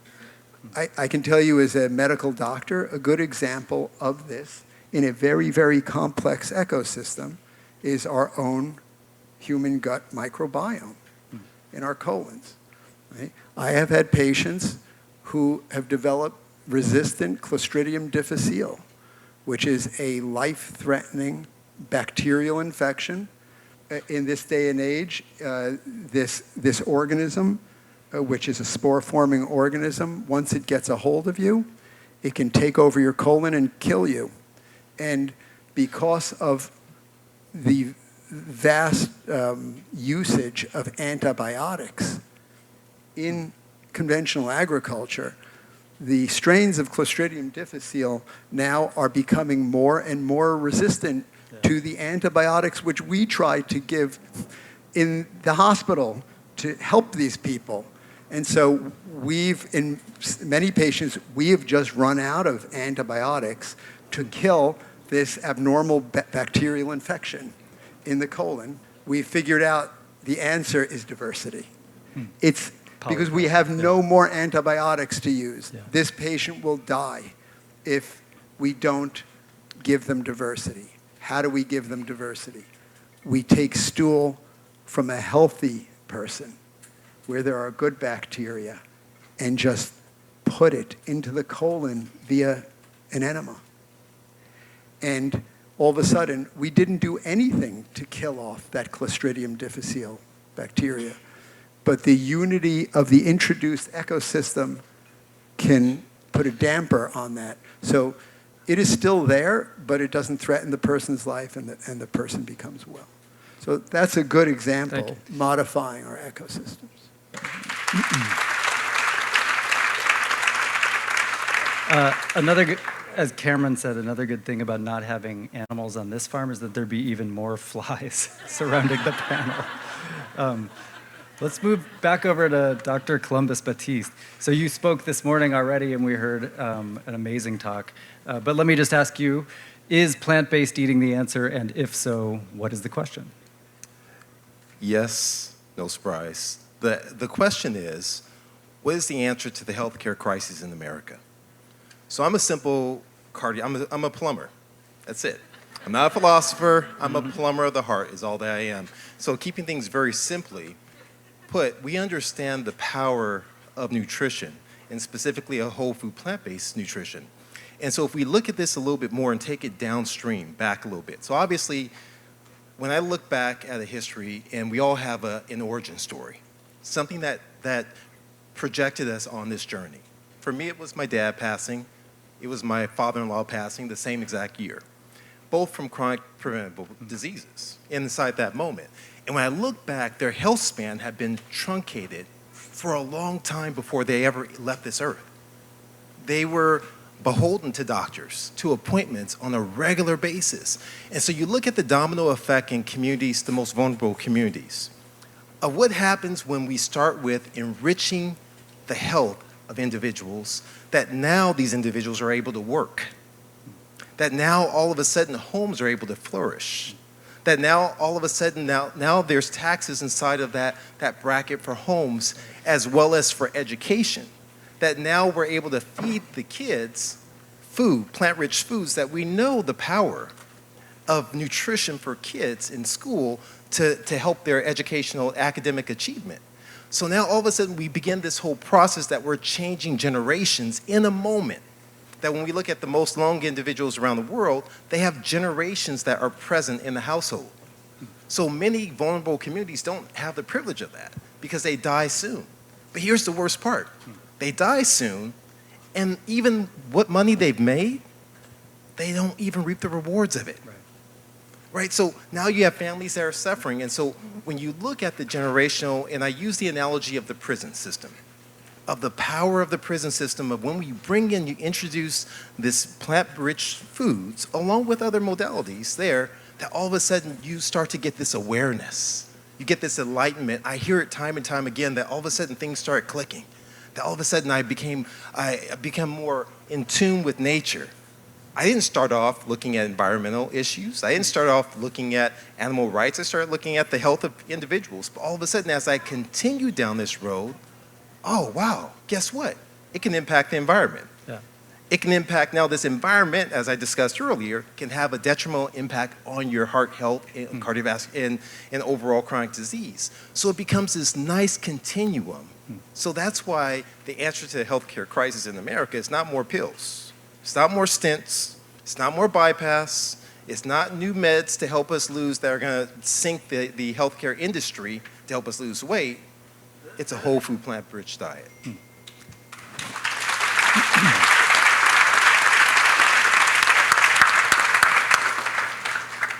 I can tell you as a medical doctor, a good example of this in a very, very complex ecosystem is our own human gut microbiome in our colons. Right? I have had patients who have developed resistant Clostridium difficile, which is a life-threatening bacterial infection. In this day and age, this organism, which is a spore-forming organism, once it gets a hold of you, it can take over your colon and kill you. And because of the vast usage of antibiotics in conventional agriculture, the strains of Clostridium difficile now are becoming more and more resistant to the antibiotics which we try to give in the hospital to help these people. And so in many patients, we have just run out of antibiotics to kill this abnormal bacterial infection in the colon. We figured out the answer is diversity. It's because we have no more antibiotics to use. Yeah. This patient will die if we don't give them diversity. How do we give them diversity? We take stool from a healthy person where there are good bacteria and just put it into the colon via an enema. And all of a sudden, we didn't do anything to kill off that Clostridium difficile bacteria. But the unity of the introduced ecosystem can put a damper on that. So it is still there, but it doesn't threaten the person's life, and the person becomes well. So that's a good example, modifying our ecosystems. As Cameron said, another good thing about not having animals on this farm is that there'd be even more flies surrounding the panel. Let's move back over to Dr. Columbus Batiste. So you spoke this morning already, and we heard an amazing talk. But let me just ask you, is plant-based eating the answer? And if so, what is the question? Yes, no surprise. The question is, what is the answer to the healthcare crisis in America? So I'm a simple I'm a plumber. That's it. I'm not a philosopher. I'm a plumber of the heart is all that I am. So keeping things very simply put, we understand the power of nutrition, and specifically a whole food plant-based nutrition. And so if we look at this a little bit more and take it downstream, back a little bit. So obviously, when I look back at a history, and we all have an origin story, something that projected us on this journey. For me, it was my dad passing. It was my father-in-law passing the same exact year, both from chronic preventable diseases inside that moment. And when I look back, their health span had been truncated for a long time before they ever left this earth. They were beholden to doctors, to appointments on a regular basis. And so you look at the domino effect in communities, the most vulnerable communities, of what happens when we start with enriching the health of individuals, that now these individuals are able to work. That now all of a sudden homes are able to flourish. That now all of a sudden now there's taxes inside of that bracket for homes as well as for education. That now we're able to feed the kids food, plant-rich foods, that we know the power of nutrition for kids in school to help their educational academic achievement. So now all of a sudden we begin this whole process that we're changing generations in a moment. That when we look at the most lung individuals around the world, they have generations that are present in the household. So many vulnerable communities don't have the privilege of that because they die soon. But here's the worst part. They die soon, and even what money they've made, they don't even reap the rewards of it. Right? So now you have families that are suffering. And so when you look at the generational, and I use the analogy of the prison system, of the power of the prison system, of when you bring in, you introduce this plant-rich foods along with other modalities there, that all of a sudden you start to get this awareness. You get this enlightenment. I hear it time and time again that all of a sudden things start clicking. That all of a sudden I become more in tune with nature. I didn't start off looking at environmental issues. I didn't start off looking at animal rights. I started looking at the health of individuals. But all of a sudden, as I continue down this road, oh, wow, guess what? It can impact the environment. Yeah. It can impact now this environment, as I discussed earlier, can have a detrimental impact on your heart health and cardiovascular and overall chronic disease. So it becomes this nice continuum. So that's why the answer to the healthcare crisis in America is not more pills. It's not more stents. It's not more bypass. It's not new meds to help us lose that are going to sink the healthcare industry to help us lose weight. It's a whole food plant-rich diet.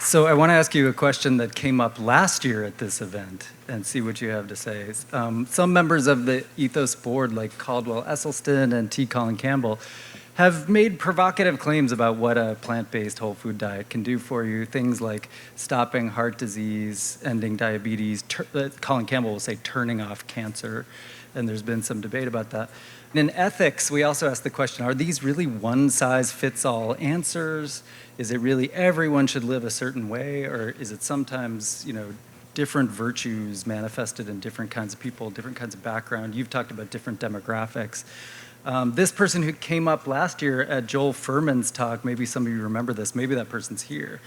So I want to ask you a question that came up last year at this event and see what you have to say. Some members of the Ethos board, like Caldwell Esselstyn and T. Colin Campbell, have made provocative claims about what a plant-based whole food diet can do for you. Things like stopping heart disease, ending diabetes, Colin Campbell will say turning off cancer, and there's been some debate about that. And in ethics, we also ask the question, are these really one-size-fits-all answers? Is it really everyone should live a certain way, or is it sometimes, different virtues manifested in different kinds of people, different kinds of background? You've talked about different demographics. This person who came up last year at Joel Furman's talk, maybe some of you remember this, maybe that person's here.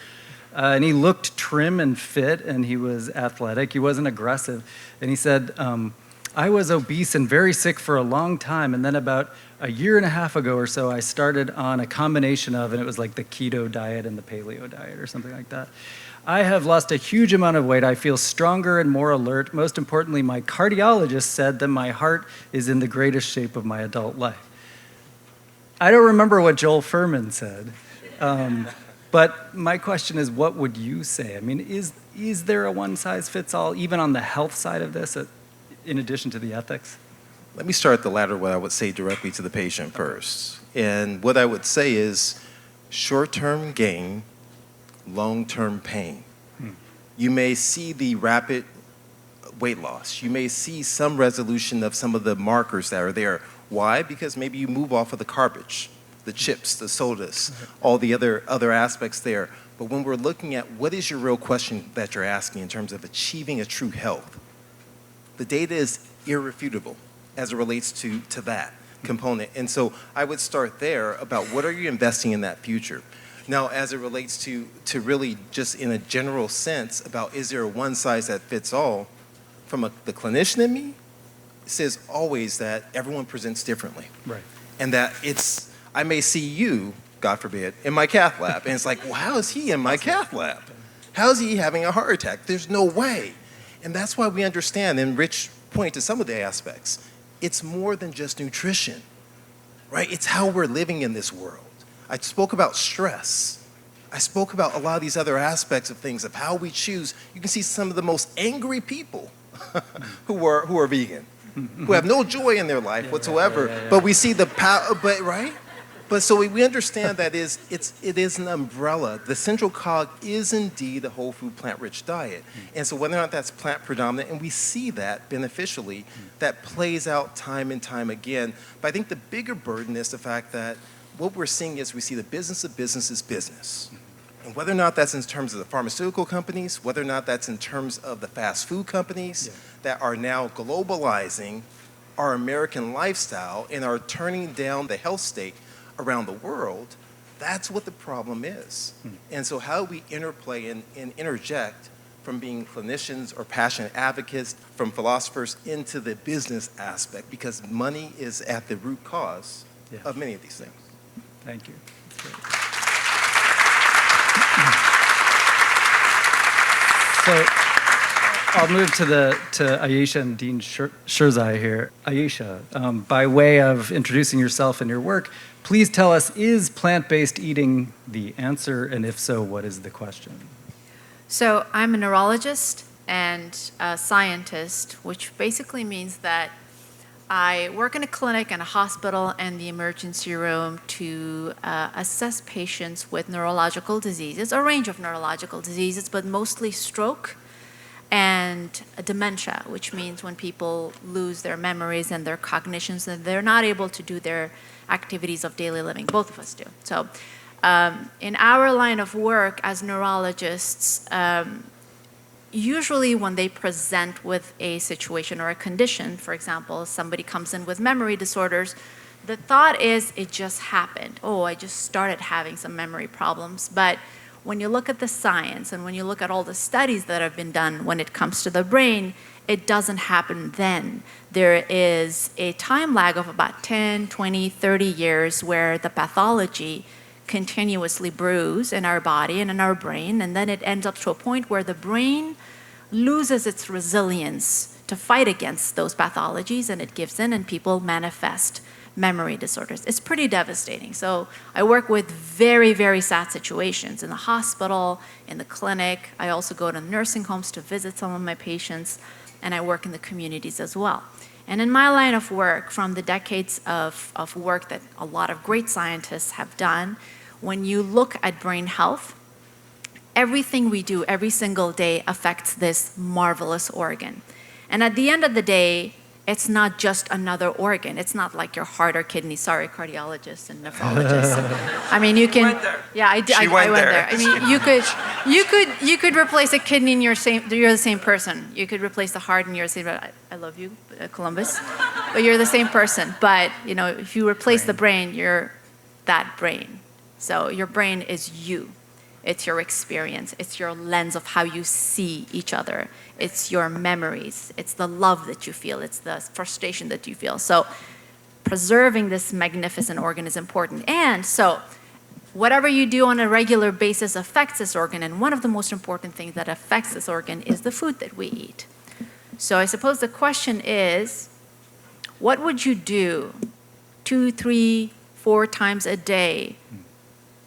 And he looked trim and fit, and he was athletic. He wasn't aggressive. And he said, I was obese and very sick for a long time, and then about a year and a half ago or so, I started on a combination of, and it was like the keto diet and the paleo diet or something like that. I have lost a huge amount of weight. I feel stronger and more alert. Most importantly, my cardiologist said that my heart is in the greatest shape of my adult life. I don't remember what Joel Furman said, but my question is, what would you say? I mean, is there a one-size-fits-all, even on the health side of this, in addition to the ethics? Let me start at the latter, what I would say directly to the patient first. And what I would say is short-term gain, long-term pain. You may see the rapid weight loss. You may see some resolution of some of the markers that are there. Why? Because maybe you move off of the garbage, the chips, the sodas, all the other aspects there. But when we're looking at what is your real question that you're asking in terms of achieving a true health, the data is irrefutable as it relates to that component. And so I would start there about what are you investing in that future. Now, as it relates to really just in a general sense about is there a one size that fits all, from the clinician in me, it says always that everyone presents differently. Right. And that I may see you, God forbid, in my cath lab, and it's like, well, how is he in my cath lab? How is he having a heart attack? There's no way. And that's why we understand, and Rich pointed to some of the aspects, it's more than just nutrition, right? It's how we're living in this world. I spoke about stress. I spoke about a lot of these other aspects of things, of how we choose. You can see some of the most angry people who are vegan, who have no joy in their life whatsoever. But we see the power, right? But so we understand that it is an umbrella. The central cog is indeed a whole food, plant-rich diet. And so whether or not that's plant predominant, and we see that beneficially, that plays out time and time again. But I think the bigger burden is the fact that what we're seeing is we see the business of business is business. And whether or not that's in terms of the pharmaceutical companies, whether or not that's in terms of the fast food companies that are now globalizing our American lifestyle and are turning down the health state around the world, that's what the problem is. And so how do we interplay and interject from being clinicians or passionate advocates, from philosophers into the business aspect, because money is at the root cause of many of these things. Thank you. So I'll move to Ayesha and Dean Sherzai here. Ayesha, by way of introducing yourself and your work, please tell us, is plant-based eating the answer? And if so, what is the question? So I'm a neurologist and a scientist, which basically means that I work in a clinic and a hospital and the emergency room to assess patients with neurological diseases, a range of neurological diseases, but mostly stroke and dementia, which means when people lose their memories and their cognitions and they're not able to do their activities of daily living. Both of us do. So in our line of work as neurologists, usually when they present with a situation or a condition, for example, somebody comes in with memory disorders, the thought is it just happened. Oh, I just started having some memory problems. But when you look at the science and when you look at all the studies that have been done when it comes to the brain, it doesn't happen then. There is a time lag of about 10, 20, 30 years where the pathology continuously brews in our body and in our brain, and then it ends up to a point where the brain loses its resilience to fight against those pathologies, and it gives in, and people manifest memory disorders. It's pretty devastating. So I work with very, very sad situations in the hospital, in the clinic. I also go to nursing homes to visit some of my patients, and I work in the communities as well. And in my line of work, from the decades of work that a lot of great scientists have done, when you look at brain health, everything we do every single day affects this marvelous organ. And at the end of the day, it's not just another organ. It's not like your heart or kidney. Sorry, cardiologists and nephrologists. I mean, you can. Went there. Yeah, I went there. I mean, you could replace a kidney and you're the same person. You could replace the heart and you're the same. I love you, Columbus, but you're the same person. But you know, if you replace the brain, you're that brain. So your brain is you. It's your experience. It's your lens of how you see each other. It's your memories. It's the love that you feel. It's the frustration that you feel. So preserving this magnificent organ is important. And so whatever you do on a regular basis affects this organ. And one of the most important things that affects this organ is the food that we eat. So I suppose the question is, what would you do 2, 3, 4 times a day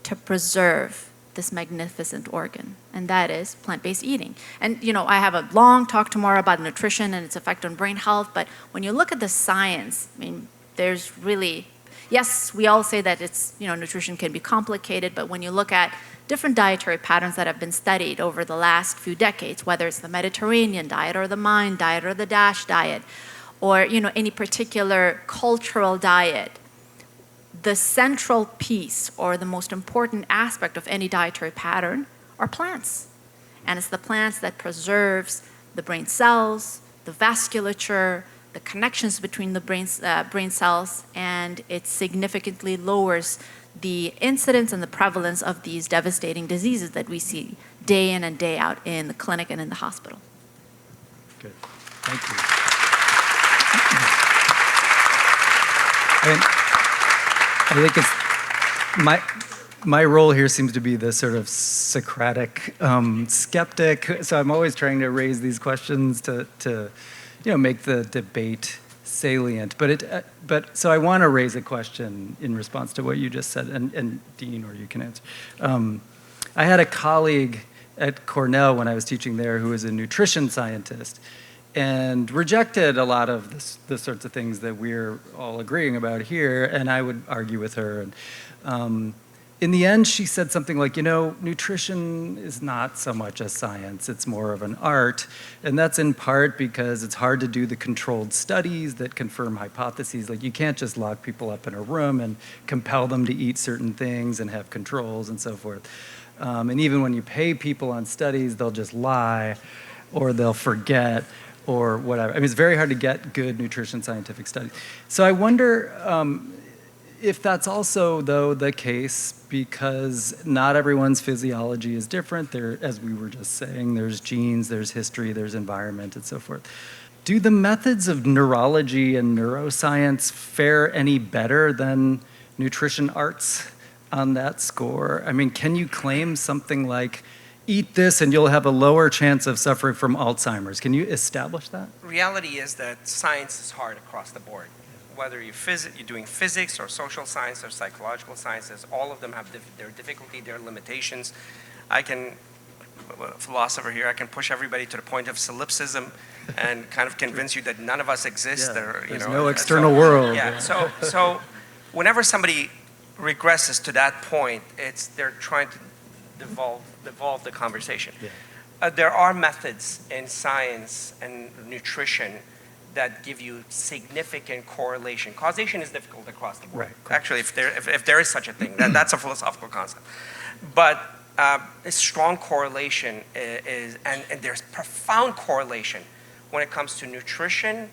to preserve this magnificent organ? And that is plant-based eating. And you know, I have a long talk tomorrow about nutrition and its effect on brain health, but when you look at the science, I mean, there's really, yes, we all say that it's, you know, nutrition can be complicated, but when you look at different dietary patterns that have been studied over the last few decades, whether it's the Mediterranean diet or the MIND diet or the DASH diet, or you know, any particular cultural diet, the central piece or the most important aspect of any dietary pattern are plants. And it's the plants that preserves the brain cells, the vasculature, the connections between the brain cells, and it significantly lowers the incidence and the prevalence of these devastating diseases that we see day in and day out in the clinic and in the hospital. Good. Thank you. I think it's my role here seems to be the sort of Socratic skeptic. So I'm always trying to raise these questions to you know, make the debate salient. But so I want to raise a question in response to what you just said, and Dean, or you can answer. I had a colleague at Cornell when I was teaching there who was a nutrition scientist, and rejected a lot of the sorts of things that we're all agreeing about here, and I would argue with her. And in the end, she said something like, nutrition is not so much a science, it's more of an art. And that's in part because it's hard to do the controlled studies that confirm hypotheses. Like, you can't just lock people up in a room and compel them to eat certain things and have controls and so forth. And even when you pay people on studies, they'll just lie or they'll forget or whatever. I mean, it's very hard to get good nutrition scientific studies. So I wonder if that's also, though, the case because not everyone's physiology is different. There, as we were just saying, there's genes, there's history, there's environment, and so forth. Do the methods of neurology and neuroscience fare any better than nutrition arts on that score? I mean, can you claim something like, eat this and you'll have a lower chance of suffering from Alzheimer's? Can you establish that? Reality is that science is hard across the board. Whether you're doing physics or social science or psychological sciences, all of them have their difficulty, their limitations. A philosopher here, I can push everybody to the point of solipsism and kind of convince you that none of us exist. There's no external world. Yeah, so whenever somebody regresses to that point, they're trying to devolve the conversation. Yeah. There are methods in science and nutrition that give you significant correlation. Causation is difficult across the board. Right. Actually, if there is such a thing, that's a philosophical concept. But a strong correlation and there's profound correlation when it comes to nutrition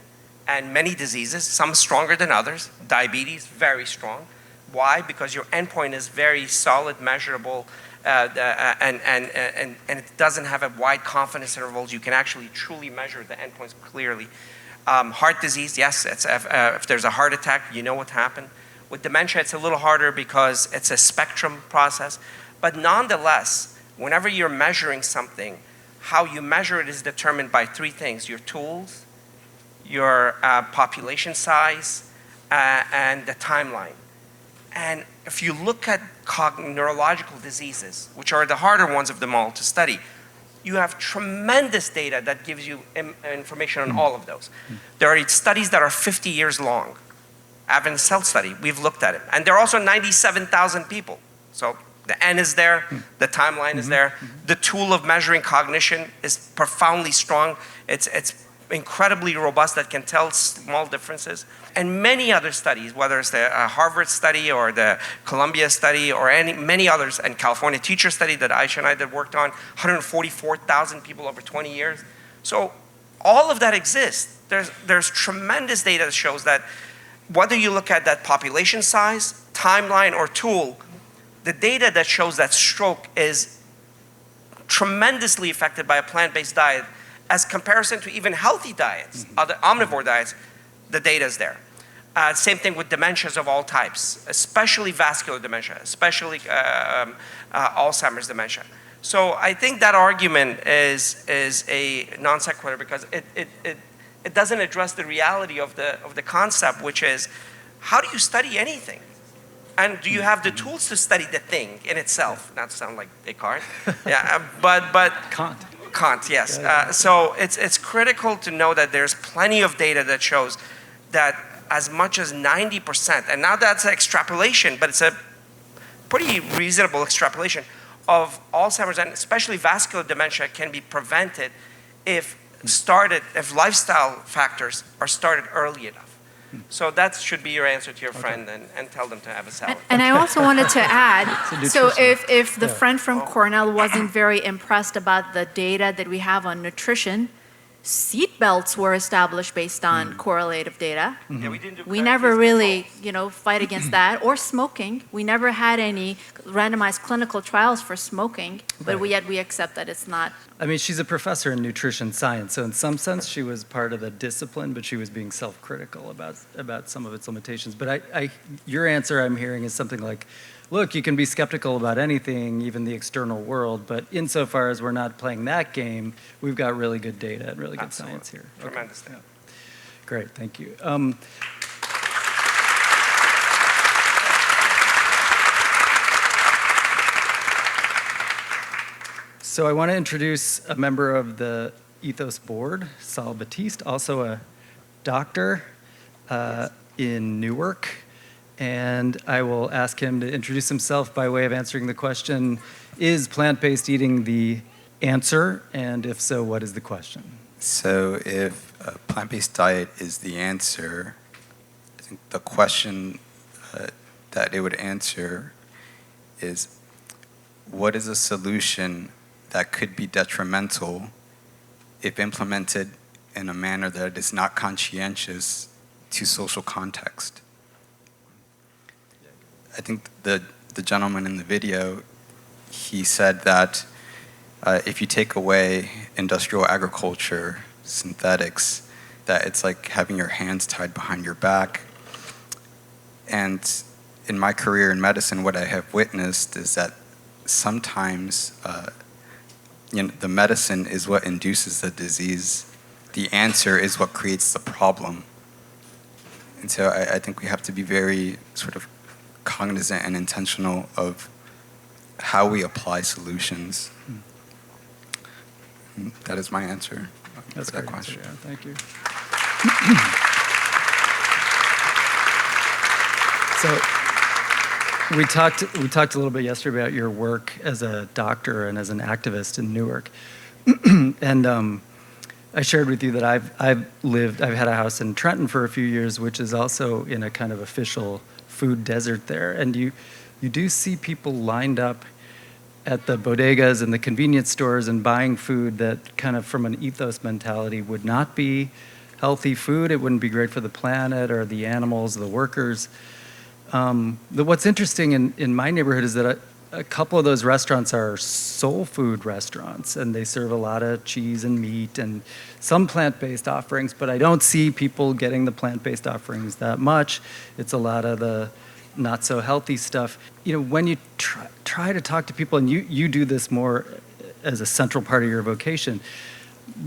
and many diseases, some stronger than others. Diabetes, very strong. Why? Because your endpoint is very solid, measurable, and it doesn't have a wide confidence intervals. You can actually truly measure the endpoints clearly. Heart disease, yes, if there's a heart attack, you know what happened. With dementia, it's a little harder because it's a spectrum process. But nonetheless, whenever you're measuring something, how you measure it is determined by three things: your tools, your population size, and the timeline. And if you look at neurological diseases, which are the harder ones of them all to study, you have tremendous data that gives you information on all of those. There are studies that are 50 years long. Advent Cell study, we've looked at it. And there are also 97,000 people. So the N is there, the timeline is there. The tool of measuring cognition is profoundly strong. It's incredibly robust that can tell small differences. And many other studies, whether it's the Harvard study or the Columbia study or many others, and California teacher study that Ayesha and I worked on, 144,000 people over 20 years. So all of that exists. There's tremendous data that shows that whether you look at that population size, timeline, or tool, the data that shows that stroke is tremendously affected by a plant-based diet as comparison to even healthy diets, other omnivore diets. The data is there. Same thing with dementias of all types, especially vascular dementia, especially Alzheimer's dementia. So I think that argument is a non sequitur because it doesn't address the reality of the concept, which is, how do you study anything? And do you have the tools to study the thing in itself? Not to sound like Descartes, yeah, but Kant, yes. So it's critical to know that there's plenty of data that shows that as much as 90%, and now that's an extrapolation, but it's a pretty reasonable extrapolation of Alzheimer's and especially vascular dementia can be prevented if lifestyle factors are started early enough. So that should be your answer to your friend and tell them to have a salad. And I also wanted to add, so if the friend from Cornell wasn't very impressed about the data that we have on nutrition, seat belts were established based on correlative data. Yeah, we didn't do We never really, fight against that. Or smoking. We never had any randomized clinical trials for smoking, but yet we accept that it's not. I mean, she's a professor in nutrition science, so in some sense she was part of the discipline, but she was being self-critical about some of its limitations. But your answer I'm hearing is something like, look, you can be skeptical about anything, even the external world, but insofar as we're not playing that game, we've got really good data and really good science here. Tremendous data. Yeah. Great, thank you. So I want to introduce a member of the Ethos board, Saul Batiste, also a doctor in Newark. And I will ask him to introduce himself by way of answering the question, is plant-based eating the answer? And if so, what is the question? So if a plant-based diet is the answer, I think the question that it would answer is, what is a solution that could be detrimental if implemented in a manner that is not conscientious to social context? I think the gentleman in the video, he said that if you take away industrial agriculture, synthetics, that it's like having your hands tied behind your back. And in my career in medicine, what I have witnessed is that sometimes the medicine is what induces the disease. The answer is what creates the problem. And so I think we have to be very sort of cognizant and intentional of how we apply solutions. That is my answer. That's to that a great question. answer, yeah. Thank you. So we talked a little bit yesterday about your work as a doctor and as an activist in Newark, and I shared with you that I've had a house in Trenton for a few years, which is also in a kind of official food desert there, and you do see people lined up at the bodegas and the convenience stores and buying food that kind of from an ethos mentality would not be healthy food. It wouldn't be great for the planet or the animals, the workers. What's interesting in my neighborhood is that a couple of those restaurants are soul food restaurants, and they serve a lot of cheese and meat and some plant-based offerings, but I don't see people getting the plant-based offerings that much. It's a lot of the not so healthy stuff. You know, when you try to talk to people, and you do this more as a central part of your vocation,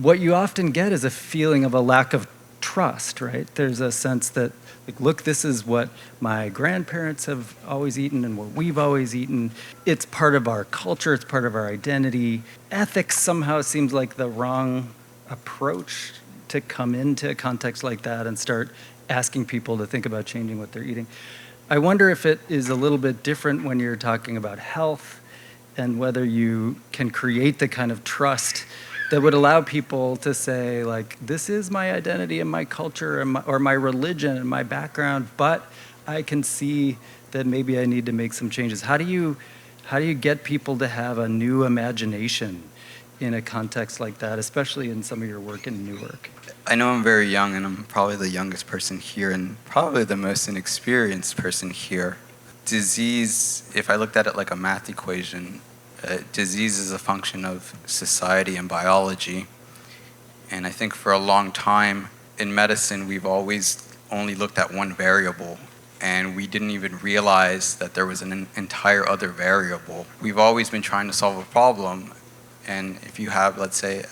what you often get is a feeling of a lack of trust, right? There's a sense that, like, look, this is what my grandparents have always eaten and what we've always eaten. It's part of our culture, it's part of our identity. Ethics somehow seems like the wrong approach to come into a context like that and start asking people to think about changing what they're eating. I wonder if it is a little bit different when you're talking about health and whether you can create the kind of trust that would allow people to say, like, this is my identity and my culture and or my religion and my background, but I can see that maybe I need to make some changes. How do you get people to have a new imagination in a context like that, especially in some of your work in Newark? I know I'm very young, and I'm probably the youngest person here and probably the most inexperienced person here. Disease, if I looked at it like a math equation, disease is a function of society and biology. And I think for a long time in medicine, we've always only looked at one variable, and we didn't even realize that there was an entire other variable. We've always been trying to solve a problem, and if you have, let's say,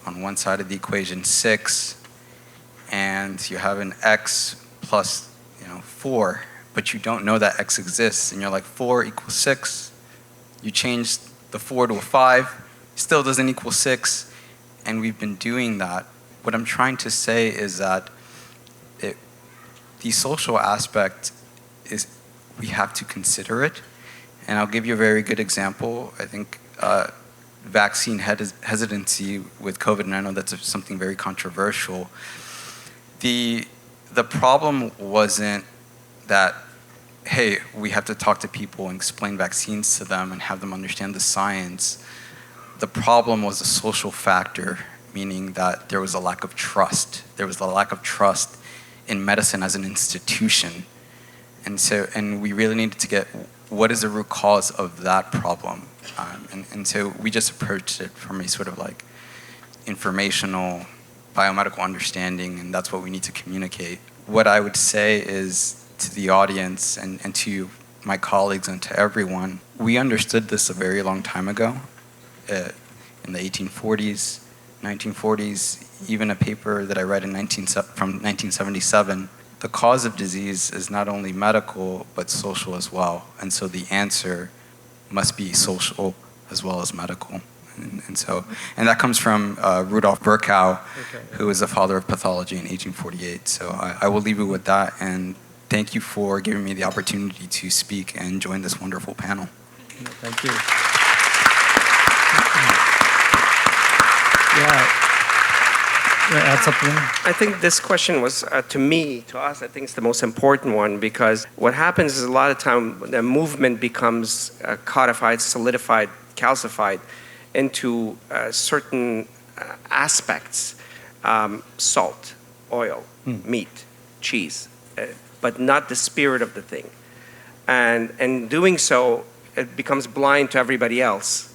on one side of the equation 6, and you have an x plus 4, but you don't know that x exists, and you're like 4 equals 6. You change the 4 to a 5, still doesn't equal 6, and we've been doing that. What I'm trying to say is that the social aspect is, we have to consider it, and I'll give you a very good example. I think vaccine hesitancy with COVID, and I know that's something very controversial. The problem wasn't that, hey, we have to talk to people and explain vaccines to them and have them understand the science. The problem was a social factor, meaning that there was a lack of trust. There was a lack of trust in medicine as an institution. And we really needed to get, what is the root cause of that problem? And so we just approached it from a sort of like informational, biomedical understanding, and that's what we need to communicate. What I would say is to the audience and to my colleagues and to everyone, we understood this a very long time ago, in the 1840s, 1940s, even a paper that I read from 1977. The cause of disease is not only medical, but social as well. And so the answer must be social as well as medical. And that comes from Rudolf Virchow, who is the father of pathology in 1848. So I will leave you with that, and thank you for giving me the opportunity to speak and join this wonderful panel. Thank you. Yeah. Add something? I think this question was, to me, to us, I think it's the most important one, because what happens is a lot of time the movement becomes codified, solidified, calcified into certain aspects, salt, oil, meat, cheese, but not the spirit of the thing. And in doing so, it becomes blind to everybody else.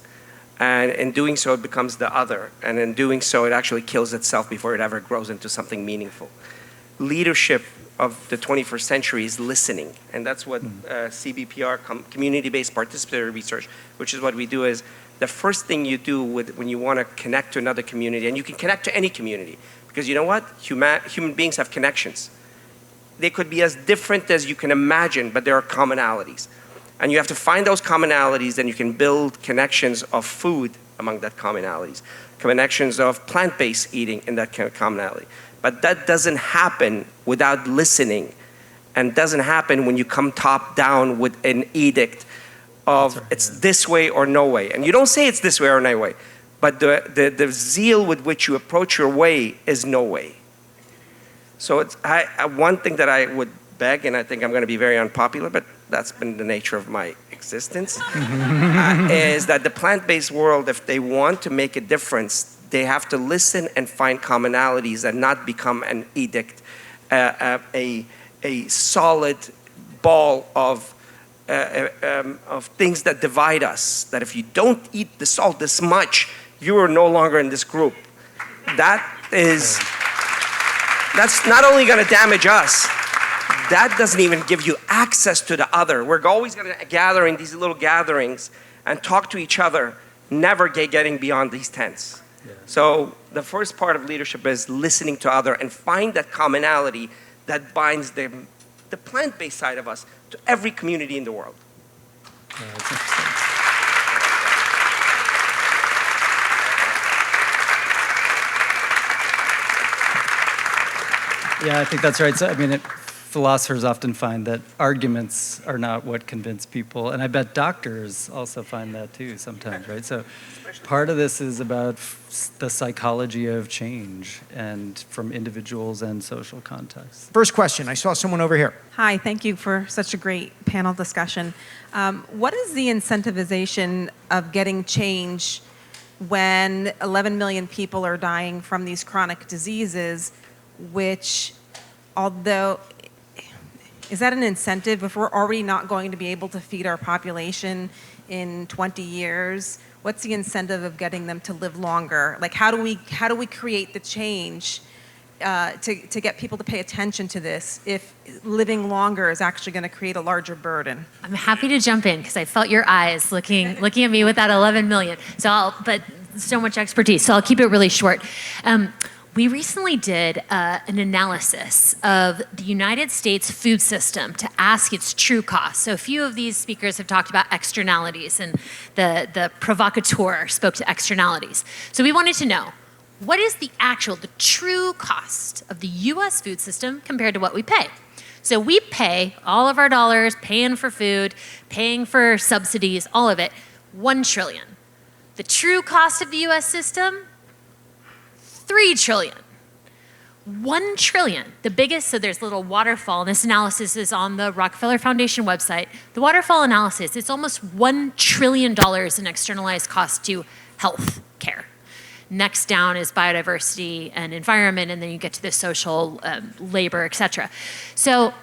And in doing so, it becomes the other. And in doing so, it actually kills itself before it ever grows into something meaningful. Leadership of the 21st century is listening. And that's what CBPR, community-based participatory research, which is what we do, is the first thing you do when you want to connect to another community, and you can connect to any community, because you know what? Human beings have connections. They could be as different as you can imagine, but there are commonalities. And you have to find those commonalities, and you can build connections of food among that commonalities, connections of plant-based eating in that commonality. But that doesn't happen without listening, and doesn't happen when you come top down with an edict of it's this way or no way. And you don't say it's this way or no way, but the zeal with which you approach your way is no way. So it's, one thing that I would beg, and I think I'm going to be very unpopular, but that's been the nature of my existence, is that the plant-based world, if they want to make a difference, they have to listen and find commonalities and not become an edict, a solid ball of things that divide us, that if you don't eat the salt this much, you are no longer in this group. That's not only going to damage us, that doesn't even give you access to the other. We're always going to gather in these little gatherings and talk to each other, never getting beyond these tents. Yeah. So the first part of leadership is listening to other and find that commonality that binds the plant-based side of us to every community in the world. Yeah, that's interesting. Yeah, I think that's right. So, I mean, philosophers often find that arguments are not what convince people, and I bet doctors also find that too sometimes, right? So part of this is about the psychology of change, and from individuals and social contexts. First question, I saw someone over here. Hi, thank you for such a great panel discussion. What is the incentivization of getting change when 11 million people are dying from these chronic diseases, which, although, is that an incentive if we're already not going to be able to feed our population in 20 years? What's the incentive of getting them to live longer? Like, how do we create the change to get people to pay attention to this if living longer is actually going to create a larger burden? I'm happy to jump in because I felt your eyes looking at me with that 11 million. But so much expertise, so I'll keep it really short. We recently did an analysis of the United States food system to ask its true cost. So a few of these speakers have talked about externalities, and the provocateur spoke to externalities. So we wanted to know, what is the true cost of the US food system compared to what we pay? So we pay all of our dollars, paying for food, paying for subsidies, all of it, $1 trillion. The true cost of the US system, $3 trillion. $1 trillion, the biggest, so there's a little waterfall, and this analysis is on the Rockefeller Foundation website. The waterfall analysis, it's almost $1 trillion in externalized costs to health care. Next down is biodiversity and environment, and then you get to the social, labor, et cetera. So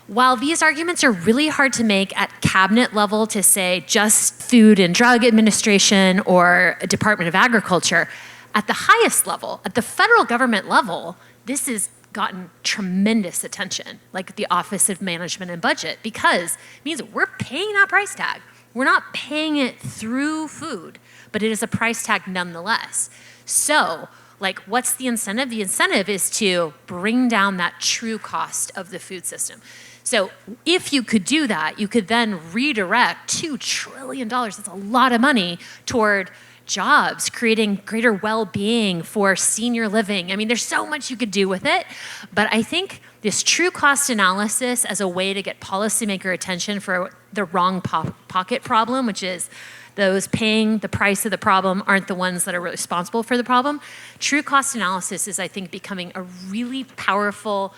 while these arguments are really hard to make at cabinet level to say just Food and Drug Administration or a Department of Agriculture, at the highest level, at the federal government level, this has gotten tremendous attention, like the Office of Management and Budget, because it means we're paying that price tag. We're not paying it through food, but it is a price tag nonetheless. So, like, what's the incentive? The incentive is to bring down that true cost of the food system. So if you could do that, you could then redirect $2 trillion, that's a lot of money, toward jobs, creating greater well-being for senior living. I mean, there's so much you could do with it, but I think this true cost analysis as a way to get policymaker attention for the wrong pocket problem, which is those paying the price of the problem aren't the ones that are responsible for the problem. True cost analysis is, I think, becoming a really powerful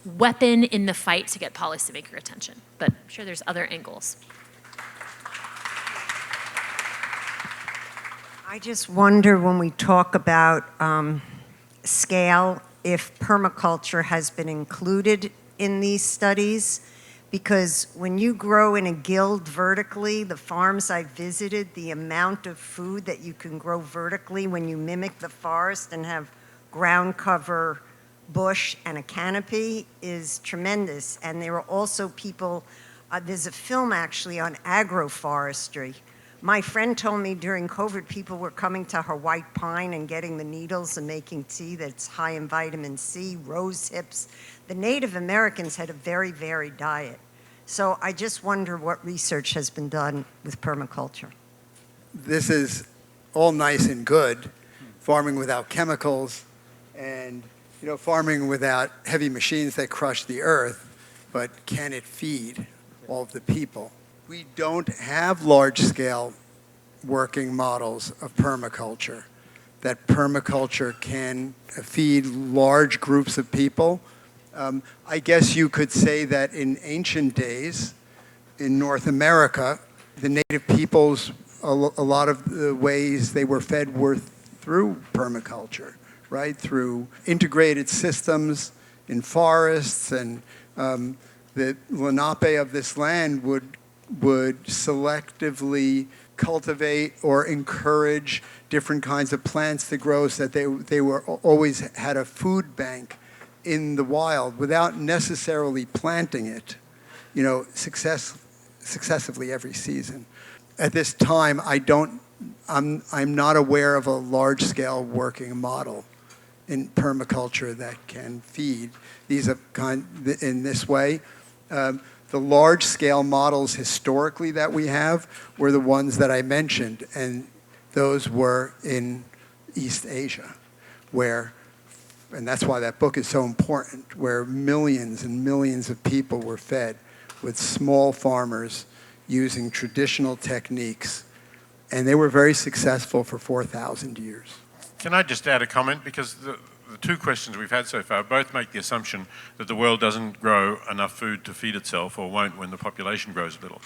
weapon in the fight to get policymaker attention. But I'm sure there's other angles. I just wonder when we talk about scale, if permaculture has been included in these studies, because when you grow in a guild vertically, the farms I visited, the amount of food that you can grow vertically when you mimic the forest and have ground cover bush and a canopy is tremendous. And there are also people, there's a film actually on agroforestry. My friend told me during COVID, people were coming to her white pine and getting the needles and making tea that's high in vitamin C, rose hips. The Native Americans had a very varied diet. So I just wonder what research has been done with permaculture. This is all nice and good, farming without chemicals and farming without heavy machines that crush the earth, but can it feed all of the people? We don't have large-scale working models of permaculture, that permaculture can feed large groups of people. I guess you could say that in ancient days, in North America, the native peoples, a lot of the ways they were fed were through permaculture, right? Through integrated systems in forests, and the Lenape of this land would selectively cultivate or encourage different kinds of plants to grow so that they were always had a food bank in the wild without necessarily planting it, successively every season. At this time, I'm not aware of a large-scale working model in permaculture that can feed these in this way. The large-scale models historically that we have were the ones that I mentioned, and those were in East Asia, and that's why that book is so important, where millions and millions of people were fed with small farmers using traditional techniques, and they were very successful for 4,000 years. Can I just add a comment? Because the two questions we've had so far both make the assumption that the world doesn't grow enough food to feed itself, or won't when the population grows a little.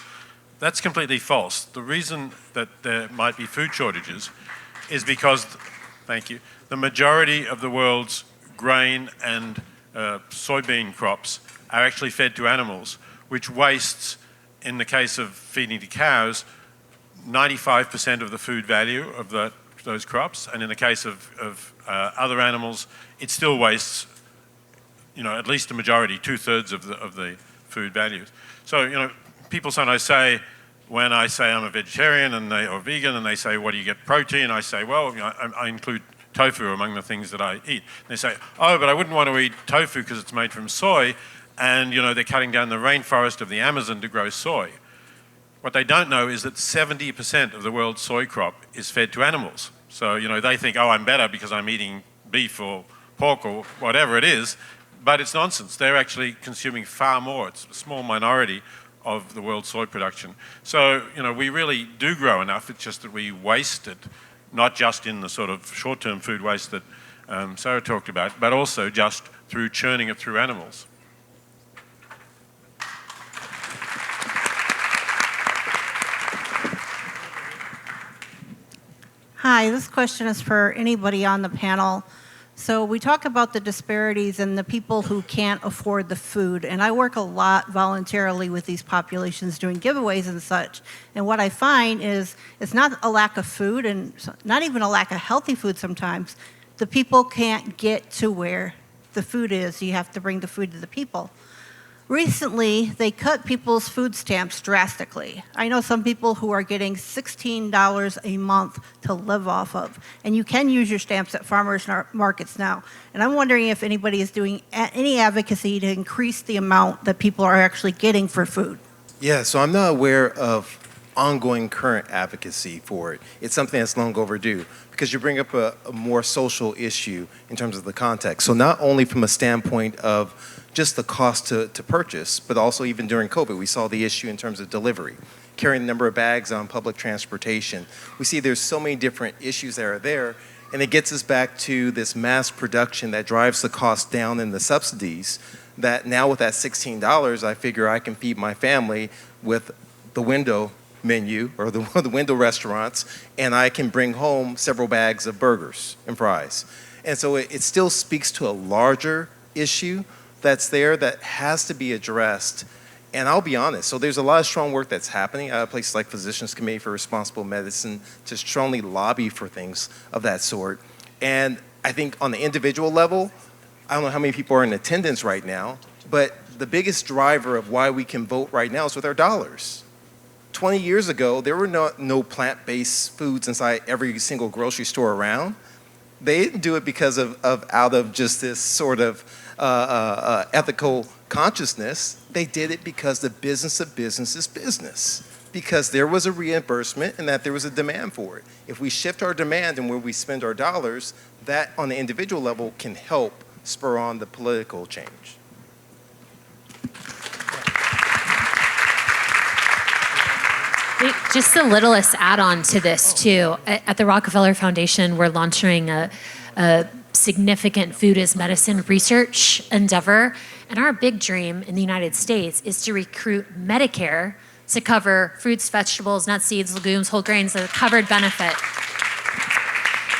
That's completely false. The reason that there might be food shortages is because, thank you, the majority of the world's grain and soybean crops are actually fed to animals, which wastes, in the case of feeding to cows, 95% of the food value of those crops, and in the case of other animals, it still wastes, at least a majority, 2/3 of the food values. So, people sometimes say, when I say I'm a vegetarian or vegan, and they say, what do you get protein? I say, well, I include tofu among the things that I eat. And they say, oh, but I wouldn't want to eat tofu because it's made from soy, and they're cutting down the rainforest of the Amazon to grow soy. What they don't know is that 70% of the world's soy crop is fed to animals. So, they think, oh, I'm better because I'm eating beef or pork or whatever it is, but it's nonsense. They're actually consuming far more. It's a small minority of the world's soy production. So, we really do grow enough. It's just that we waste it, not just in the sort of short-term food waste that Sarah talked about, but also just through churning it through animals. Hi, this question is for anybody on the panel. So we talk about the disparities and the people who can't afford the food, and I work a lot voluntarily with these populations doing giveaways and such. And what I find is it's not a lack of food, and not even a lack of healthy food sometimes. The people can't get to where the food is. You have to bring the food to the people. Recently, they cut people's food stamps drastically. I know some people who are getting $16 a month to live off of, and you can use your stamps at farmers markets now. And I'm wondering if anybody is doing any advocacy to increase the amount that people are actually getting for food. Yeah, so I'm not aware of ongoing current advocacy for it. It's something that's long overdue because you bring up a more social issue in terms of the context. So not only from a standpoint of just the cost to purchase, but also even during COVID, we saw the issue in terms of delivery, carrying the number of bags on public transportation. We see there's so many different issues that are there, and it gets us back to this mass production that drives the cost down in the subsidies, that now with that $16, I figure I can feed my family with the window menu or the window restaurants, and I can bring home several bags of burgers and fries. And so it still speaks to a larger issue that's there that has to be addressed. And I'll be honest, so there's a lot of strong work that's happening at places like Physicians Committee for Responsible Medicine to strongly lobby for things of that sort. And I think on the individual level, I don't know how many people are in attendance right now, but the biggest driver of why we can vote right now is with our dollars. 20 years ago, there were no plant-based foods inside every single grocery store around. They didn't do it because of out of just this sort of ethical consciousness. They did it because the business of business is business, because there was a reimbursement and that there was a demand for it. If we shift our demand and where we spend our dollars, that on the individual level can help spur on the political change. Just the littlest add-on to this, too. At the Rockefeller Foundation, we're launching a significant food as medicine research endeavor. And our big dream in the United States is to recruit Medicare to cover fruits, vegetables, nuts, seeds, legumes, whole grains, a covered benefit.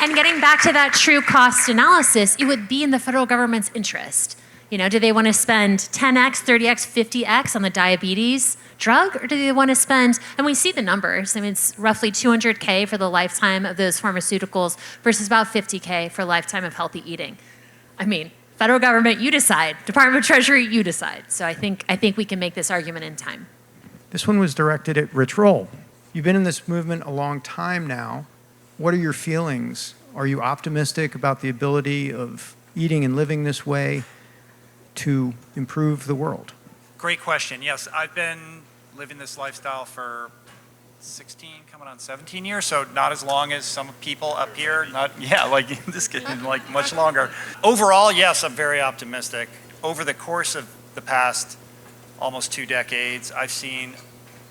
And getting back to that true cost analysis, it would be in the federal government's interest. You know, do they want to spend 10x, 30x, 50x on the diabetes drug, or do they want to spend, and we see the numbers, I mean, it's roughly $200K for the lifetime of those pharmaceuticals versus about $50K for a lifetime of healthy eating. I mean, federal government, you decide. Department of Treasury, you decide. So I think we can make this argument in time. This one was directed at Rich Roll. You've been in this movement a long time now. What are your feelings? Are you optimistic about the ability of eating and living this way to improve the world? Great question. Yes, I've been living this lifestyle for 16, coming on 17 years, so not as long as some people up here. Like this getting like much longer. Overall, yes, I'm very optimistic. Over the course of the past almost 2 decades, I've seen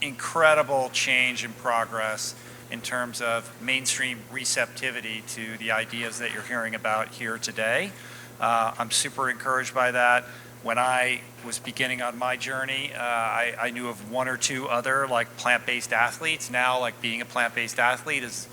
incredible change and progress in terms of mainstream receptivity to the ideas that you're hearing about here today. I'm super encouraged by that. When I was beginning on my journey, I knew of 1 or 2 other like plant-based athletes. Now, like being a plant-based athlete is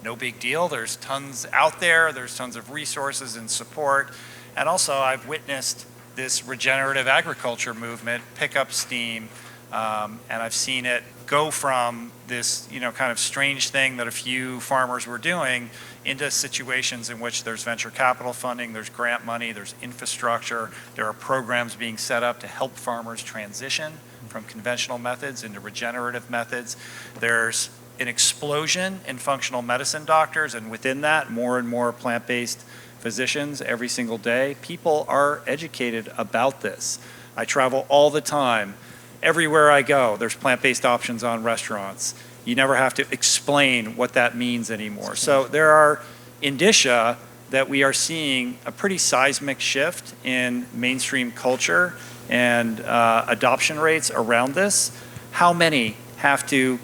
no big deal. There's tons out there. There's tons of resources and support. And also, I've witnessed this regenerative agriculture movement pick up steam, and I've seen it go from this, kind of strange thing that a few farmers were doing into situations in which there's venture capital funding, there's grant money, there's infrastructure, there are programs being set up to help farmers transition from conventional methods into regenerative methods. There's an explosion in functional medicine doctors, and within that, more and more plant-based physicians every single day. People are educated about this. I travel all the time. Everywhere I go, there's plant-based options on restaurants. You never have to explain what that means anymore. So there are indicia that we are seeing a pretty seismic shift in mainstream culture and adoption rates around this. How many have to,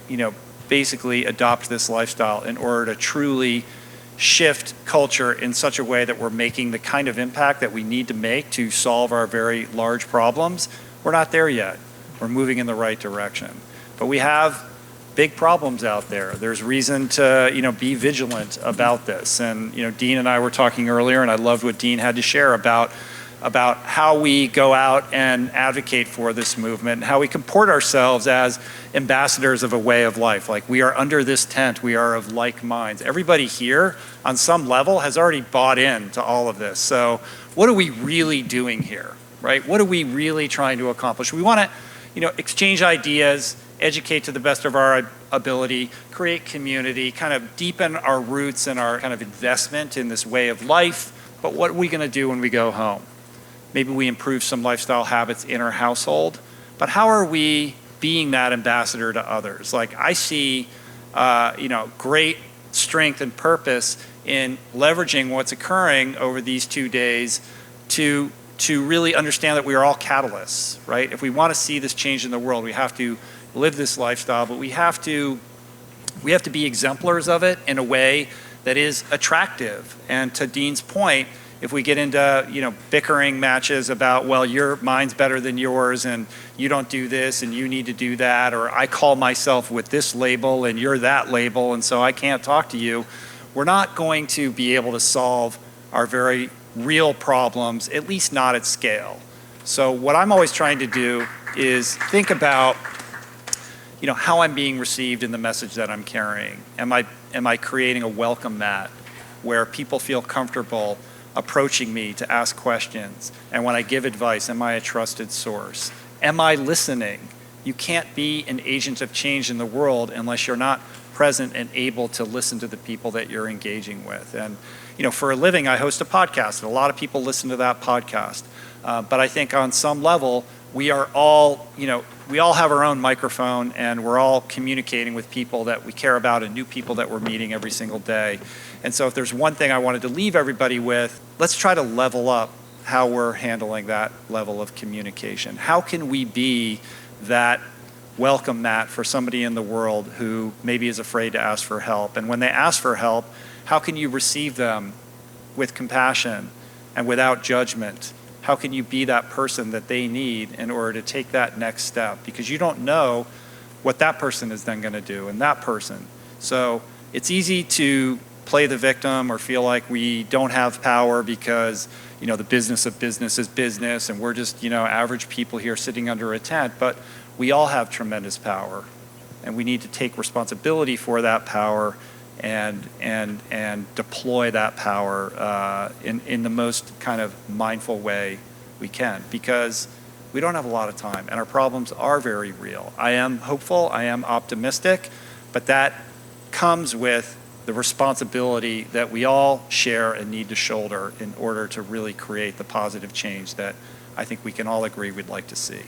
basically adopt this lifestyle in order to truly shift culture in such a way that we're making the kind of impact that we need to make to solve our very large problems? We're not there yet. We're moving in the right direction. But we have big problems out there. There's reason to, be vigilant about this. And, Dean and I were talking earlier, and I loved what Dean had to share about how we go out and advocate for this movement, and how we comport ourselves as ambassadors of a way of life. Like, we are under this tent, we are of like minds. Everybody here, on some level, has already bought into all of this. So what are we really doing here, right? What are we really trying to accomplish? We want to, exchange ideas, educate to the best of our ability, create community, kind of deepen our roots and our kind of investment in this way of life. But what are we going to do when we go home? Maybe we improve some lifestyle habits in our household, but how are we being that ambassador to others. Like I see, great strength and purpose in leveraging what's occurring over these 2 days to really understand that we are all catalysts, right? If we want to see this change in the world, we have to live this lifestyle, but we have to be exemplars of it in a way that is attractive. And to Dean's point, if we get into bickering matches about, well, mine's better than yours and you don't do this and you need to do that, or I call myself with this label and you're that label and so I can't talk to you, we're not going to be able to solve our very real problems, at least not at scale. So what I'm always trying to do is think about how I'm being received in the message that I'm carrying. Am I creating a welcome mat where people feel comfortable approaching me to ask questions? And when I give advice, am I a trusted source? Am I listening? You can't be an agent of change in the world unless you're not present and able to listen to the people that you're engaging with. And for a living, I host a podcast, and a lot of people listen to that podcast. But I think on some level, we all have our own microphone, and we're all communicating with people that we care about and new people that we're meeting every single day. And so if there's one thing I wanted to leave everybody with, let's try to level up how we're handling that level of communication. How can we be that welcome mat for somebody in the world who maybe is afraid to ask for help? And when they ask for help, how can you receive them with compassion and without judgment? How can you be that person that they need in order to take that next step? Because you don't know what that person is then going to do, and that person. So it's easy to play the victim or feel like we don't have power because the business of business is business and we're just average people here sitting under a tent. But we all have tremendous power, and we need to take responsibility for that power and deploy that power in the most kind of mindful way we can, because we don't have a lot of time and our problems are very real. I am hopeful, I am optimistic, but that comes with the responsibility that we all share and need to shoulder in order to really create the positive change that I think we can all agree we'd like to see.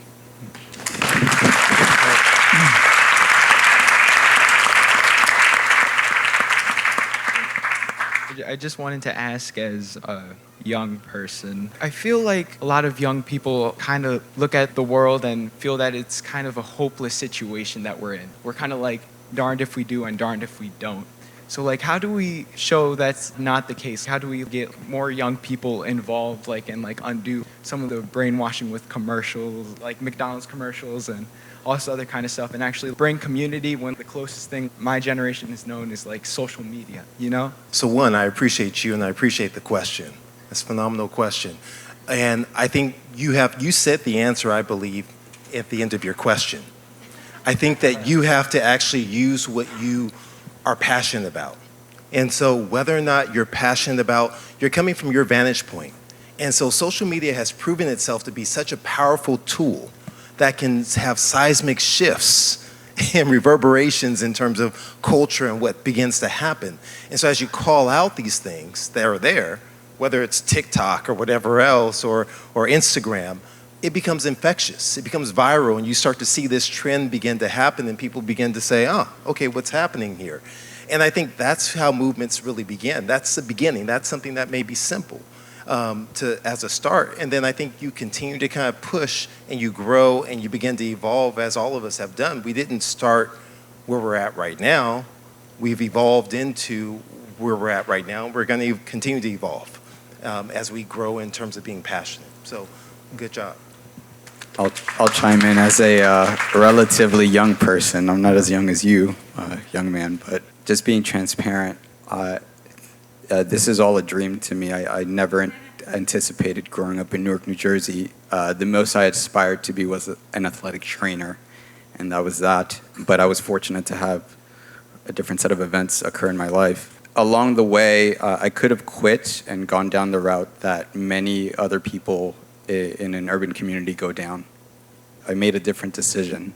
I just wanted to ask, as a young person, I feel like a lot of young people kind of look at the world and feel that it's kind of a hopeless situation that we're in. We're kind of like darned if we do and darned if we don't. So like, how do we show that's not the case? How do we get more young people involved, and undo some of the brainwashing with commercials, like McDonald's commercials and all this other kind of stuff, and actually bring community when the closest thing my generation has known is like social media, So one, I appreciate you and I appreciate the question. That's a phenomenal question. And I think you said the answer, I believe, at the end of your question. I think that you have to actually use what you are passionate about. And so whether or not you're passionate about, you're coming from your vantage point. And so social media has proven itself to be such a powerful tool that can have seismic shifts and reverberations in terms of culture and what begins to happen. And so as you call out these things that are there, whether it's TikTok or whatever else, or Instagram, it becomes infectious, it becomes viral, and you start to see this trend begin to happen, and people begin to say, oh, okay, what's happening here? And I think that's how movements really begin. That's the beginning. That's something that may be simple as a start. And then I think you continue to kind of push and you grow and you begin to evolve, as all of us have done. We didn't start where we're at right now. We've evolved into where we're at right now. We're going to continue to evolve as we grow in terms of being passionate. So good job. I'll chime in as a relatively young person. I'm not as young as you, young man, but just being transparent. This is all a dream to me. I never anticipated growing up in Newark, New Jersey. The most I aspired to be was an athletic trainer, and that was that. But I was fortunate to have a different set of events occur in my life. Along the way, I could have quit and gone down the route that many other people in an urban community go down. I made a different decision.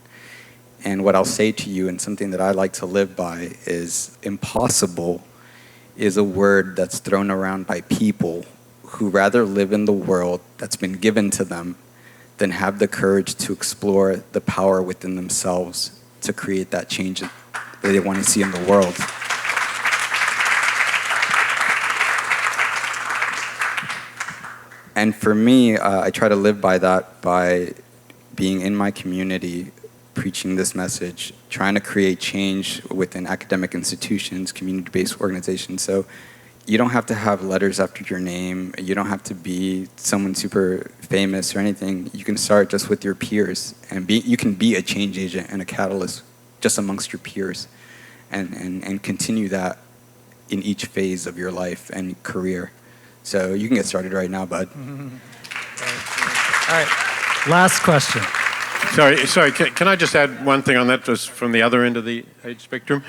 And what I'll say to you, and something that I like to live by, is impossible is a word that's thrown around by people who rather live in the world that's been given to them then have the courage to explore the power within themselves to create that change that they want to see in the world. And for me, I try to live by that by being in my community, preaching this message, trying to create change within academic institutions, community-based organizations. So you don't have to have letters after your name. You don't have to be someone super famous or anything. You can start just with your peers, and you can be a change agent and a catalyst just amongst your peers, and continue that in each phase of your life and career. So you can get started right now, bud. All right, last question. Sorry. Can I just add one thing on that, just from the other end of the age spectrum?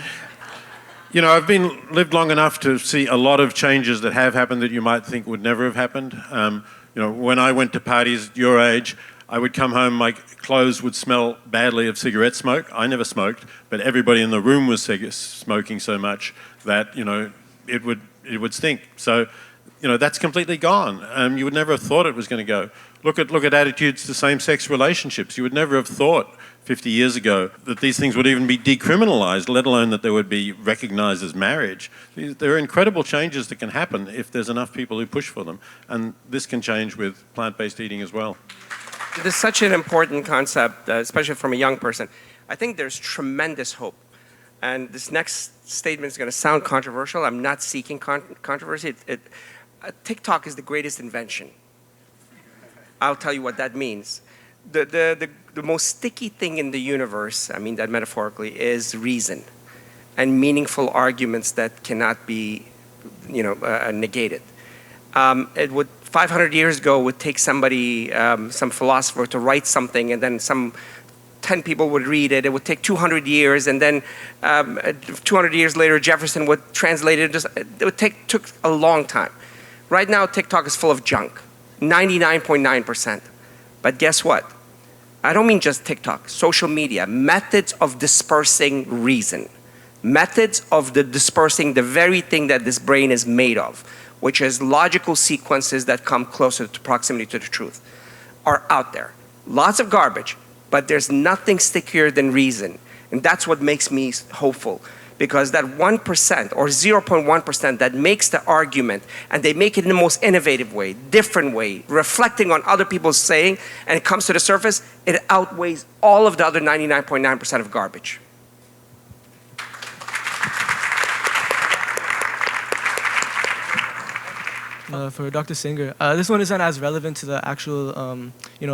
You know, I've lived long enough to see a lot of changes that have happened that you might think would never have happened. You know, when I went to parties your age, I would come home, my clothes would smell badly of cigarette smoke. I never smoked, but everybody in the room was smoking so much that, you know, it would stink. So, you know, that's completely gone. You would never have thought it was going to go. Look at attitudes to same-sex relationships. You would never have thought 50 years ago that these things would even be decriminalized, let alone that they would be recognized as marriage. There are incredible changes that can happen if there's enough people who push for them. And this can change with plant-based eating as well. This is such an important concept, especially from a young person. I think there's tremendous hope. And this next statement is going to sound controversial. I'm not seeking controversy. TikTok is the greatest invention. I'll tell you what that means. The most sticky thing in the universe, I mean that metaphorically, is reason and meaningful arguments that cannot be, negated. 500 years ago, it would take somebody, some philosopher, to write something, and then 10 people would read it. It would take 200 years, and then 200 years later, Jefferson would translate it. It took a long time. Right now, TikTok is full of junk, 99.9%. But guess what? I don't mean just TikTok, social media, methods of dispersing reason, methods of dispersing the very thing that this brain is made of, which is logical sequences that come closer to proximity to the truth, are out there. Lots of garbage, but there's nothing stickier than reason. And that's what makes me hopeful. Because that 1% or 0.1% that makes the argument, and they make it in the most innovative way, different way, reflecting on other people's saying, and it comes to the surface, it outweighs all of the other 99.9% of garbage. For Dr. Singer, this one isn't as relevant to the actual,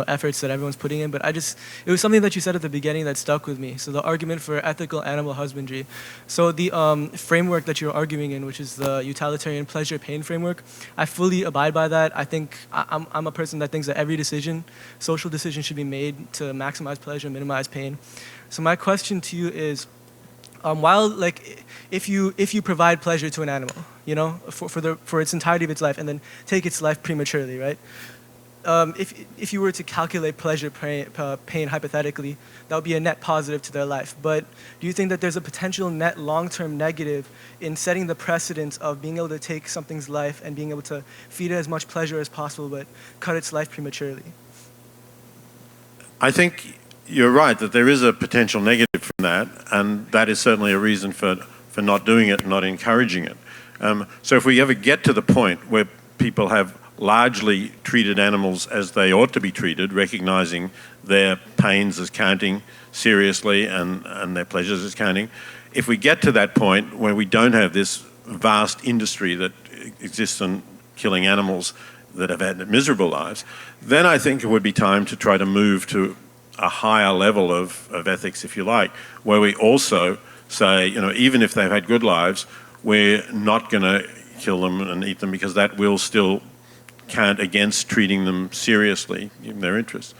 efforts that everyone's putting in, but it was something that you said at the beginning that stuck with me. So the argument for ethical animal husbandry. So the framework that you're arguing in, which is the utilitarian pleasure-pain framework, I fully abide by that. I think I'm a person that thinks that every social decision should be made to maximize pleasure, minimize pain. So my question to you is, if you provide pleasure to an animal, for its entirety of its life, and then take its life prematurely, right? If you were to calculate pleasure pain hypothetically, that would be a net positive to their life. But do you think that there's a potential net long-term negative in setting the precedence of being able to take something's life and being able to feed it as much pleasure as possible, but cut its life prematurely? I think you're right that there is a potential negative from that, and that is certainly a reason for not doing it, not encouraging it. So if we ever get to the point where people have largely treated animals as they ought to be treated, recognizing their pains as counting seriously and their pleasures as counting, if we get to that point where we don't have this vast industry that exists in killing animals that have had miserable lives, then I think it would be time to try to move to a higher level of ethics, if you like, where we also say, even if they've had good lives, we're not going to kill them and eat them, because that will still count against treating them seriously in their interests.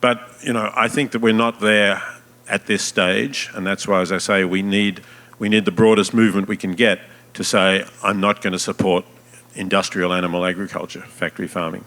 But, I think that we're not there at this stage, and that's why, as I say, we need the broadest movement we can get to say, I'm not going to support industrial animal agriculture, factory farming.